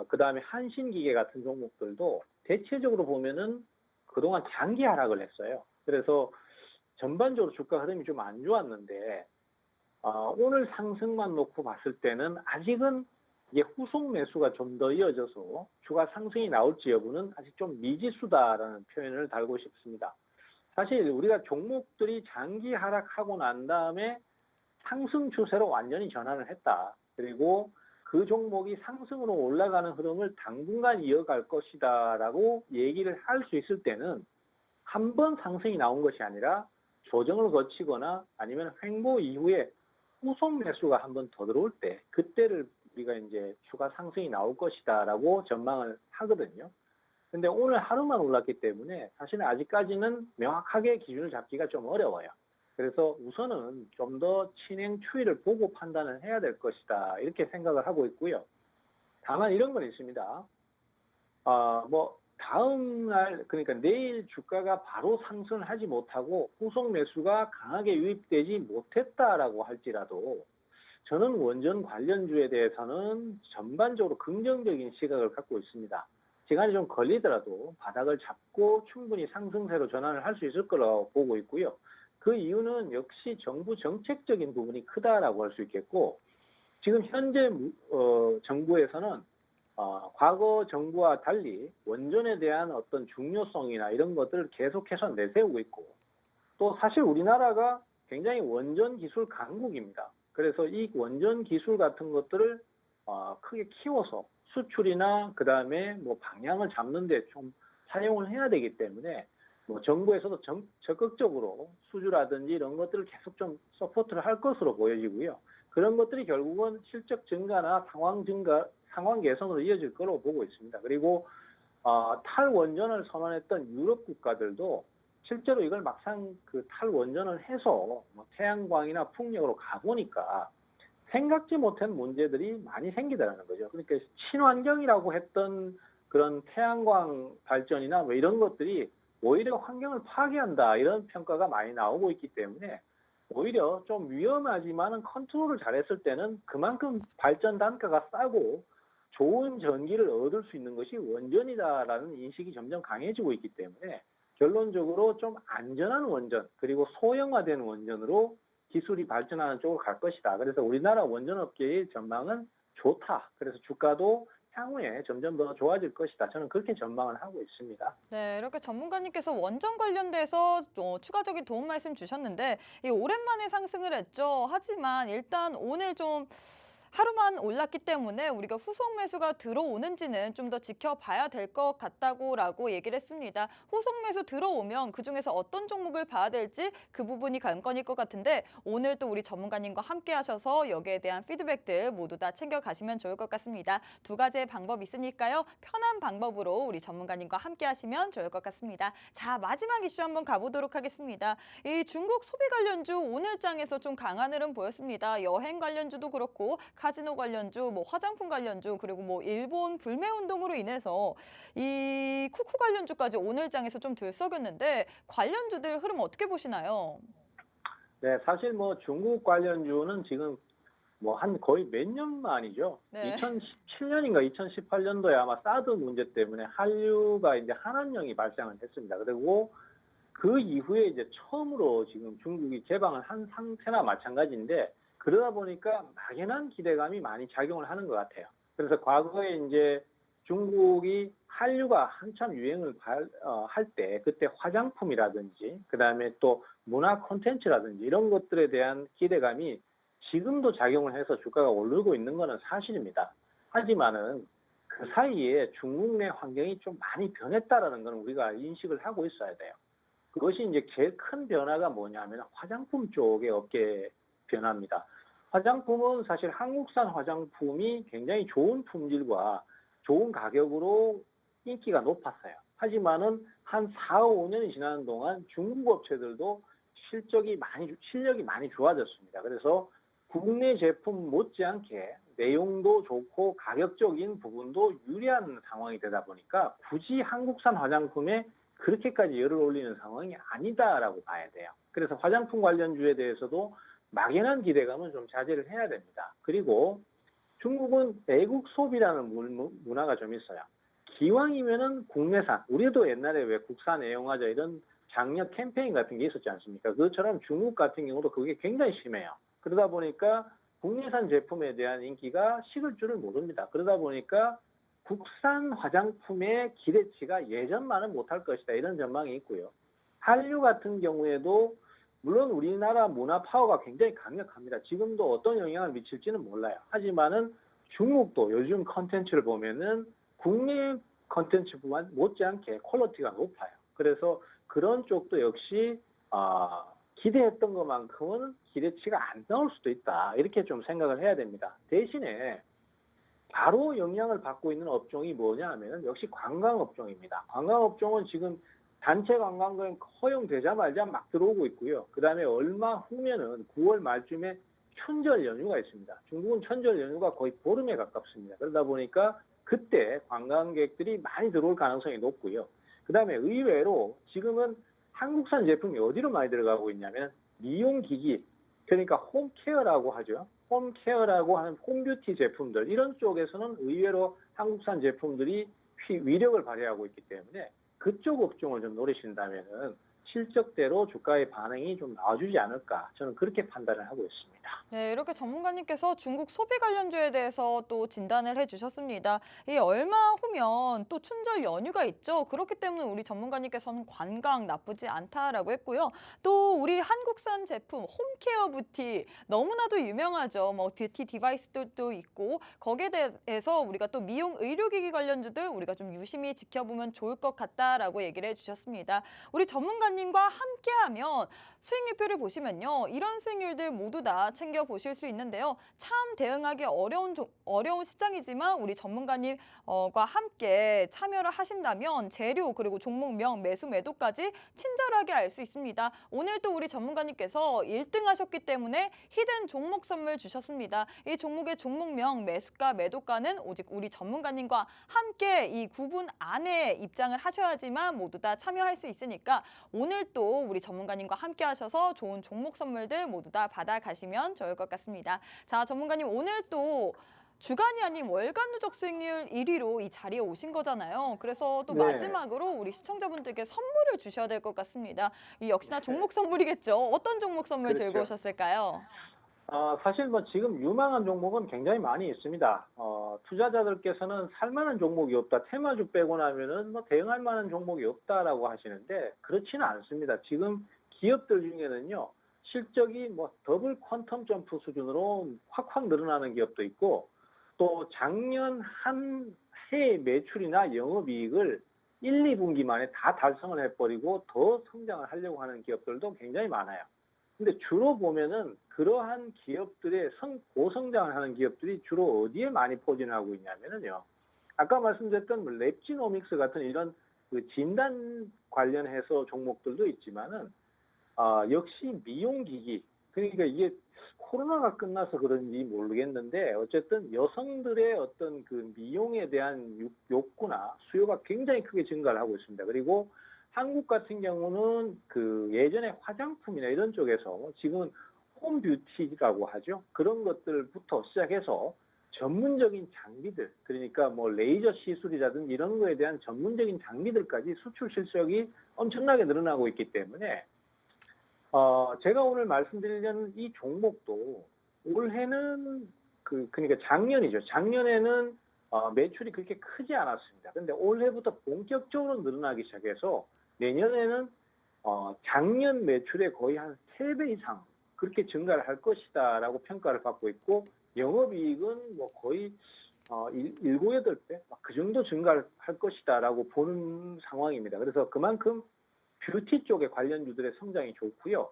Speaker 2: 그 다음에 한신기계 같은 종목들도 대체적으로 보면은 그동안 장기 하락을 했어요. 그래서 전반적으로 주가 흐름이 좀 안 좋았는데, 오늘 상승만 놓고 봤을 때는 아직은 이게 후속 매수가 좀 더 이어져서 주가 상승이 나올지 여부는 아직 좀 미지수다라는 표현을 달고 싶습니다. 사실 우리가 종목들이 장기 하락하고 난 다음에 상승 추세로 완전히 전환을 했다. 그리고 그 종목이 상승으로 올라가는 흐름을 당분간 이어갈 것이다라고 얘기를 할 수 있을 때는 한 번 상승이 나온 것이 아니라 조정을 거치거나 아니면 횡보 이후에 후속 매수가 한 번 더 들어올 때 그때를 우리가 이제 추가 상승이 나올 것이다라고 전망을 하거든요. 근데 오늘 하루만 올랐기 때문에 사실은 아직까지는 명확하게 기준을 잡기가 좀 어려워요. 그래서 우선은 좀 더 진행 추이를 보고 판단을 해야 될 것이다. 이렇게 생각을 하고 있고요. 다만 이런 건 있습니다. 뭐 다음 날 그러니까 내일 주가가 바로 상승을 하지 못하고 후속 매수가 강하게 유입되지 못했다라고 할지라도 저는 원전 관련주에 대해서는 전반적으로 긍정적인 시각을 갖고 있습니다. 시간이 좀 걸리더라도 바닥을 잡고 충분히 상승세로 전환을 할 수 있을 거라고 보고 있고요. 그 이유는 역시 정부 정책적인 부분이 크다라고 할 수 있겠고, 지금 현재 정부에서는 과거 정부와 달리 원전에 대한 어떤 중요성이나 이런 것들을 계속해서 내세우고 있고, 또 사실 우리나라가 굉장히 원전 기술 강국입니다. 그래서 이 원전 기술 같은 것들을 크게 키워서 수출이나 그다음에 뭐 방향을 잡는 데 좀 사용을 해야 되기 때문에 뭐 정부에서도 적극적으로 수주라든지 이런 것들을 계속 좀 서포트를 할 것으로 보여지고요. 그런 것들이 결국은 실적 증가나 상황 개선으로 이어질 거로 보고 있습니다. 그리고 탈원전을 선언했던 유럽 국가들도 실제로 이걸 막상 그 탈원전을 해서 뭐 태양광이나 풍력으로 가보니까 생각지 못한 문제들이 많이 생기더라는 거죠. 그러니까 친환경이라고 했던 그런 태양광 발전이나 뭐 이런 것들이 오히려 환경을 파괴한다 이런 평가가 많이 나오고 있기 때문에 오히려 좀 위험하지만은 컨트롤을 잘했을 때는 그만큼 발전 단가가 싸고 좋은 전기를 얻을 수 있는 것이 원전이다라는 인식이 점점 강해지고 있기 때문에 결론적으로 좀 안전한 원전 그리고 소형화된 원전으로 기술이 발전하는 쪽으로 갈 것이다. 그래서 우리나라 원전업계의 전망은 좋다. 그래서 주가도 향후에 점점 더 좋아질 것이다. 저는 그렇게 전망을 하고 있습니다.
Speaker 1: 네, 이렇게 전문가님께서 원전 관련돼서 추가적인 도움 말씀 주셨는데 이 오랜만에 상승을 했죠. 하지만 일단 오늘 좀 하루만 올랐기 때문에 우리가 후속 매수가 들어오는지는 좀 더 지켜봐야 될 것 같다고라고 얘기를 했습니다. 후속 매수 들어오면 그중에서 어떤 종목을 봐야 될지 그 부분이 관건일 것 같은데 오늘 또 우리 전문가님과 함께 하셔서 여기에 대한 피드백들 모두 다 챙겨가시면 좋을 것 같습니다. 두 가지의 방법 있으니까요. 편한 방법으로 우리 전문가님과 함께 하시면 좋을 것 같습니다. 자, 마지막 이슈 한번 가보도록 하겠습니다. 이 중국 소비 관련주 오늘장에서 좀 강한 흐름 보였습니다. 여행 관련주도 그렇고 카지노 관련주, 뭐 화장품 관련주, 그리고 뭐 일본 불매 운동으로 인해서 이 쿠쿠 관련주까지 오늘장에서 좀 들썩였는데 관련주들 흐름 어떻게 보시나요?
Speaker 2: 네, 사실 뭐 중국 관련주는 지금 뭐 한 거의 몇 년 만이죠.
Speaker 1: 네.
Speaker 2: 2017년인가 2018년도에 아마 사드 문제 때문에 한류가 이제 한한령이 발생을 했습니다. 그리고 그 이후에 이제 처음으로 지금 중국이 개방을 한 상태나 마찬가지인데 그러다 보니까 막연한 기대감이 많이 작용을 하는 것 같아요. 그래서 과거에 이제 중국이 한류가 한참 유행을 할 때 그때 화장품이라든지 그다음에 또 문화 콘텐츠라든지 이런 것들에 대한 기대감이 지금도 작용을 해서 주가가 오르고 있는 것은 사실입니다. 하지만은 그 사이에 중국 내 환경이 좀 많이 변했다라는 건 우리가 인식을 하고 있어야 돼요. 그것이 이제 제일 큰 변화가 뭐냐면 화장품 쪽의 업계 변화입니다. 화장품은 사실 한국산 화장품이 굉장히 좋은 품질과 좋은 가격으로 인기가 높았어요. 하지만은 한 4, 5년이 지나는 동안 중국 업체들도 실력이 많이 좋아졌습니다. 그래서 국내 제품 못지않게 내용도 좋고 가격적인 부분도 유리한 상황이 되다 보니까 굳이 한국산 화장품에 그렇게까지 열을 올리는 상황이 아니다라고 봐야 돼요. 그래서 화장품 관련주에 대해서도 막연한 기대감은 좀 자제를 해야 됩니다. 그리고 중국은 애국 소비라는 문화가 좀 있어요. 기왕이면은 국내산, 우리도 옛날에 왜 국산 애용하자 이런 장려 캠페인 같은 게 있었지 않습니까? 그것처럼 중국 같은 경우도 그게 굉장히 심해요. 그러다 보니까 국내산 제품에 대한 인기가 식을 줄을 모릅니다. 그러다 보니까 국산 화장품의 기대치가 예전만은 못할 것이다. 이런 전망이 있고요. 한류 같은 경우에도 물론 우리나라 문화 파워가 굉장히 강력합니다. 지금도 어떤 영향을 미칠지는 몰라요. 하지만은 중국도 요즘 컨텐츠를 보면은 국내 컨텐츠보다 못지않게 퀄리티가 높아요. 그래서 그런 쪽도 역시 기대했던 것만큼은 기대치가 안 나올 수도 있다. 이렇게 좀 생각을 해야 됩니다. 대신에 바로 영향을 받고 있는 업종이 뭐냐 하면은 역시 관광업종입니다. 관광업종은 지금 단체 관광객 허용되자마자 막 들어오고 있고요. 그 다음에 얼마 후면은 9월 말쯤에 춘절 연휴가 있습니다. 중국은 춘절 연휴가 거의 보름에 가깝습니다. 그러다 보니까 그때 관광객들이 많이 들어올 가능성이 높고요. 그 다음에 의외로 지금은 한국산 제품이 어디로 많이 들어가고 있냐면 미용기기, 그러니까 홈케어라고 하죠. 홈케어라고 하는 홈뷰티 제품들, 이런 쪽에서는 의외로 한국산 제품들이 위력을 발휘하고 있기 때문에 그쪽 업종을 좀 노리신다면은 실적대로 주가의 반응이 좀 나와주지 않을까, 저는 그렇게 판단을 하고 있습니다.
Speaker 1: 네, 이렇게 전문가님께서 중국 소비 관련주에 대해서 또 진단을 해주셨습니다. 이 얼마 후면 또 춘절 연휴가 있죠. 그렇기 때문에 우리 전문가님께서는 관광 나쁘지 않다라고 했고요. 또 우리 한국산 제품 홈케어 뷰티 너무나도 유명하죠. 뭐 뷰티 디바이스들도 있고 거기에 대해서 우리가 또 미용 의료기기 관련주들 우리가 좀 유심히 지켜보면 좋을 것 같다라고 얘기를 해주셨습니다. 우리 전문가님과 함께하면 수익률표를 보시면요. 이런 수익률들 모두 다 챙겨보실 수 있는데요. 참 대응하기 어려운 시장이지만 우리 전문가님과 함께 참여를 하신다면 재료 그리고 종목명 매수 매도까지 친절하게 알 수 있습니다. 오늘 또 우리 전문가님께서 1등 하셨기 때문에 히든 종목 선물 주셨습니다. 이 종목의 종목명 매수가 매도가는 오직 우리 전문가님과 함께 이 9분 안에 입장을 하셔야지만 모두 다 참여할 수 있으니까 오늘 또 우리 전문가님과 함께 하셔서 좋은 종목 선물들 모두 다 받아가시면 좋을 것 같습니다. 자, 전문가님 오늘 또 주간이 아닌 월간 누적 수익률 1위로 이 자리에 오신 거잖아요. 그래서 또
Speaker 2: 네.
Speaker 1: 마지막으로 우리 시청자분들께 선물을 주셔야 될 것 같습니다. 이 역시나 종목 선물이겠죠. 어떤 종목 선물 들고
Speaker 2: 그렇죠.
Speaker 1: 오셨을까요?
Speaker 2: 사실 뭐 지금 유망한 종목은 굉장히 많이 있습니다. 투자자들께서는 살만한 종목이 없다, 테마주 빼고 나면은 뭐 대응할 만한 종목이 없다라고 하시는데 그렇지는 않습니다. 지금 기업들 중에는요, 실적이 뭐 더블 퀀텀 점프 수준으로 확확 늘어나는 기업도 있고, 또 작년 한 해 매출이나 영업이익을 1, 2분기 만에 다 달성을 해버리고 더 성장을 하려고 하는 기업들도 굉장히 많아요. 근데 주로 보면은 그러한 기업들의 고성장을 하는 기업들이 주로 어디에 많이 포진하고 있냐면은요. 아까 말씀드렸던 뭐 랩지노믹스 같은 이런 그 진단 관련해서 종목들도 있지만은 역시 미용기기, 그러니까 이게 코로나가 끝나서 그런지 모르겠는데 어쨌든 여성들의 어떤 그 미용에 대한 욕구나 수요가 굉장히 크게 증가를 하고 있습니다. 그리고 한국 같은 경우는 그 예전에 화장품이나 이런 쪽에서 지금은 홈뷰티라고 하죠. 그런 것들부터 시작해서 전문적인 장비들, 그러니까 뭐 레이저 시술이라든지 이런 거에 대한 전문적인 장비들까지 수출 실적이 엄청나게 늘어나고 있기 때문에 제가 오늘 말씀드리려는 이 종목도 올해는 그러니까 작년이죠. 작년에는 매출이 그렇게 크지 않았습니다. 근데 올해부터 본격적으로 늘어나기 시작해서 내년에는 작년 매출의 거의 한 3배 이상 그렇게 증가를 할 것이다라고 평가를 받고 있고, 영업이익은 뭐 거의 7, 8배 그 정도 증가를 할 것이다라고 보는 상황입니다. 그래서 그만큼 뷰티 쪽의 관련주들의 성장이 좋고요.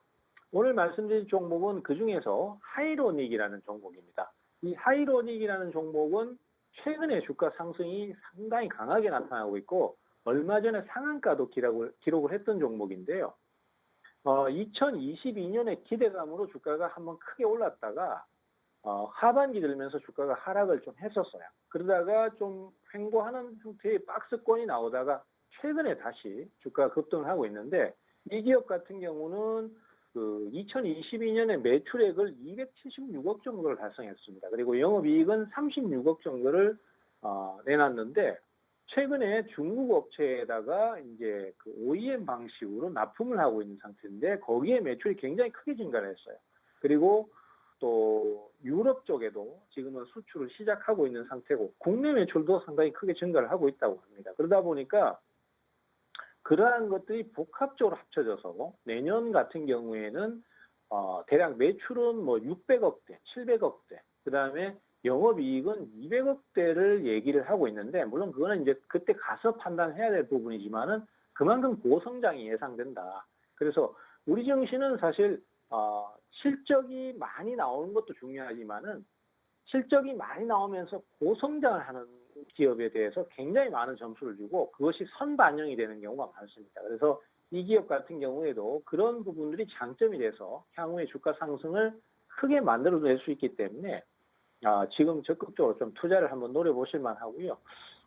Speaker 2: 오늘 말씀드린 종목은 그중에서 하이로닉이라는 종목입니다. 이 하이로닉이라는 종목은 최근에 주가 상승이 상당히 강하게 나타나고 있고 얼마 전에 상한가도 기록을 했던 종목인데요. 2022년에 기대감으로 주가가 한번 크게 올랐다가 하반기 들면서 주가가 하락을 좀 했었어요. 그러다가 좀 횡보하는 형태의 박스권이 나오다가 최근에 다시 주가가 급등을 하고 있는데, 이 기업 같은 경우는 그 2022년에 매출액을 276억 정도를 달성했습니다. 그리고 영업이익은 36억 정도를 내놨는데, 최근에 중국 업체에다가 이제 그 OEM 방식으로 납품을 하고 있는 상태인데 거기에 매출이 굉장히 크게 증가를 했어요. 그리고 또 유럽 쪽에도 지금은 수출을 시작하고 있는 상태고 국내 매출도 상당히 크게 증가를 하고 있다고 합니다. 그러다 보니까 그러한 것들이 복합적으로 합쳐져서 내년 같은 경우에는 대략 매출은 뭐 600억대, 700억대, 그 다음에 영업이익은 200억대를 얘기를 하고 있는데, 물론 그거는 이제 그때 가서 판단해야 될 부분이지만은 그만큼 고성장이 예상된다. 그래서 우리 증시는 사실 실적이 많이 나오는 것도 중요하지만은 실적이 많이 나오면서 고성장을 하는 기업에 대해서 굉장히 많은 점수를 주고 그것이 선반영이 되는 경우가 많습니다. 그래서 이 기업 같은 경우에도 그런 부분들이 장점이 돼서 향후에 주가 상승을 크게 만들어낼 수 있기 때문에 지금 적극적으로 좀 투자를 한번 노려보실 만하고요.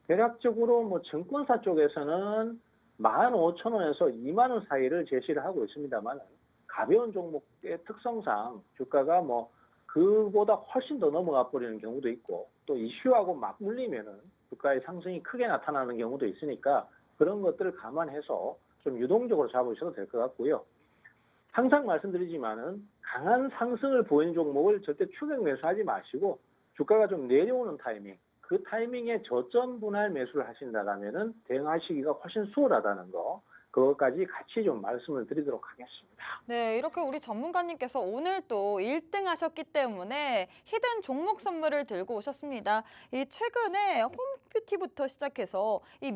Speaker 2: 대략적으로 뭐 증권사 쪽에서는 15,000원에서 2만 원 사이를 제시를 하고 있습니다만 가벼운 종목의 특성상 주가가 뭐 그보다 훨씬 더 넘어가 버리는 경우도 있고 또 이슈하고 맞물리면은 주가의 상승이 크게 나타나는 경우도 있으니까 그런 것들을 감안해서 좀 유동적으로 잡으셔도 될 것 같고요. 항상 말씀드리지만은 강한 상승을 보이는 종목을 절대 추격 매수하지 마시고 주가가 좀 내려오는 타이밍, 그 타이밍에 저점 분할 매수를 하신다라면은 대응하시기가 훨씬 수월하다는 거, 그것까지 같이 좀 말씀을 드리도록 하겠습니다.
Speaker 1: 네, 이렇게 우리 전문가님께서 오늘 또 1등 하셨기 때문에 히든 종목 선물을 들고 오셨습니다. 이 최근에 홈뷰티부터 시작해서 이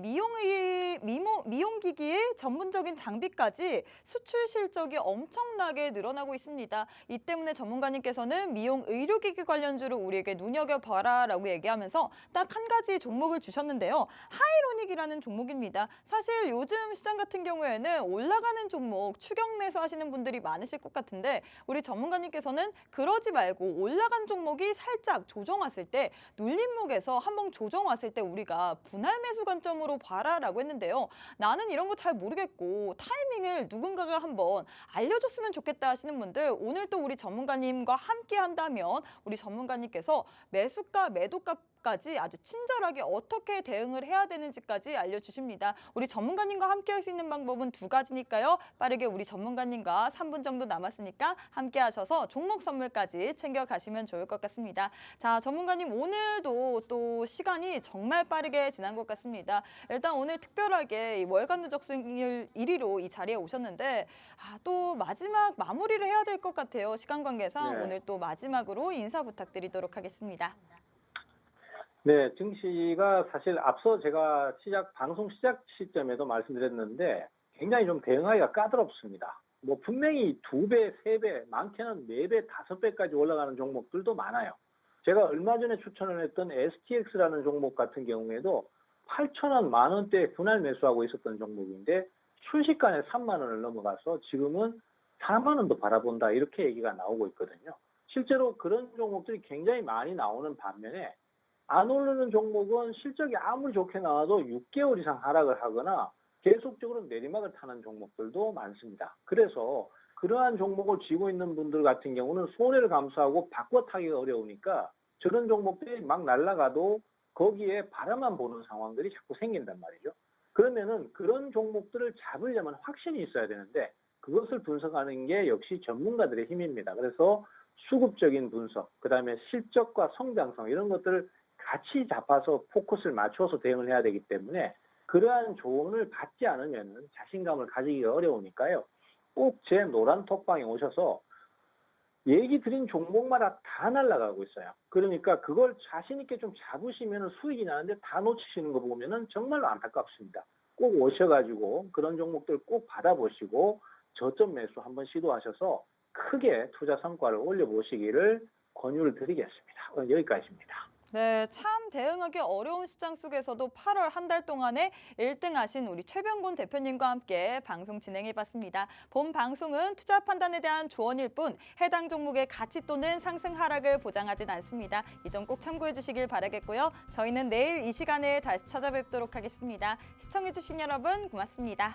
Speaker 1: 미용기기의 전문적인 장비까지 수출 실적이 엄청나게 늘어나고 있습니다. 이 때문에 전문가님께서는 미용 의료기기 관련주를 우리에게 눈여겨봐라라고 얘기하면서 딱 한 가지 종목을 주셨는데요. 하이로닉이라는 종목입니다. 사실 요즘 시장 같은 경우에는 올라가는 종목 추격 매수하시는 분들이 많으실 것 같은데 우리 전문가님께서는 그러지 말고 올라간 종목이 살짝 조정 왔을 때 눌림목에서 한번 조정 왔을 때 우리가 분할 매수 관점으로 봐라라고 했는데요. 나는 이런 거 잘 모르겠고 타이밍을 누군가가 한번 알려줬으면 좋겠다 하시는 분들 오늘 또 우리 전문가님과 함께 한다면 우리 전문가님께서 매수가 매도가까지 아주 친절하게 어떻게 대응을 해야 되는지까지 알려주십니다. 우리 전문가님과 함께 할 수 있는 방법은 두 가지니까요. 빠르게 우리 전문가님과 3분 정도 남았으니까 함께 하셔서 종목 선물까지 챙겨가시면 좋을 것 같습니다. 자, 전문가님 오늘도 또 시간이 정말 빠르게 지난 것 같습니다. 일단 오늘 특별하게 이 월간 누적 수익률 1위로 이 자리에 오셨는데 또 마지막 마무리를 해야 될 것 같아요. 시간 관계상
Speaker 2: 네.
Speaker 1: 오늘 또 마지막으로 인사 부탁드리도록 하겠습니다.
Speaker 2: 네, 증시가 사실 앞서 제가 방송 시작 시점에도 말씀드렸는데 굉장히 좀 대응하기가 까다롭습니다. 뭐 분명히 2배, 3배, 많게는 4배, 5배까지 올라가는 종목들도 많아요. 제가 얼마 전에 추천을 했던 STX라는 종목 같은 경우에도 8,000원, 10,000원대 분할 매수하고 있었던 종목인데 순식간에 3만 원을 넘어가서 지금은 4만 원도 바라본다 이렇게 얘기가 나오고 있거든요. 실제로 그런 종목들이 굉장히 많이 나오는 반면에 안 오르는 종목은 실적이 아무리 좋게 나와도 6개월 이상 하락을 하거나 계속적으로 내리막을 타는 종목들도 많습니다. 그래서 그러한 종목을 쥐고 있는 분들 같은 경우는 손해를 감수하고 바꿔 타기가 어려우니까 저런 종목들이 막 날아가도 거기에 바라만 보는 상황들이 자꾸 생긴단 말이죠. 그러면은 그런 종목들을 잡으려면 확신이 있어야 되는데 그것을 분석하는 게 역시 전문가들의 힘입니다. 그래서 수급적인 분석, 그다음에 실적과 성장성 이런 것들을 같이 잡아서 포커스를 맞춰서 대응을 해야 되기 때문에 그러한 조언을 받지 않으면 자신감을 가지기가 어려우니까요. 꼭 제 노란 톡방에 오셔서 얘기 드린 종목마다 다 날아가고 있어요. 그러니까 그걸 자신 있게 좀 잡으시면 수익이 나는데 다 놓치시는 거 보면은 정말로 안타깝습니다. 꼭 오셔가지고 그런 종목들 꼭 받아보시고 저점 매수 한번 시도하셔서 크게 투자 성과를 올려보시기를 권유를 드리겠습니다. 오늘 여기까지입니다.
Speaker 1: 네, 참 대응하기 어려운 시장 속에서도 8월 한 달 동안에 1등 하신 우리 최병곤 대표님과 함께 방송 진행해봤습니다. 본 방송은 투자 판단에 대한 조언일 뿐 해당 종목의 가치 또는 상승 하락을 보장하진 않습니다. 이 점 꼭 참고해 주시길 바라겠고요. 저희는 내일 이 시간에 다시 찾아뵙도록 하겠습니다. 시청해주신 여러분 고맙습니다.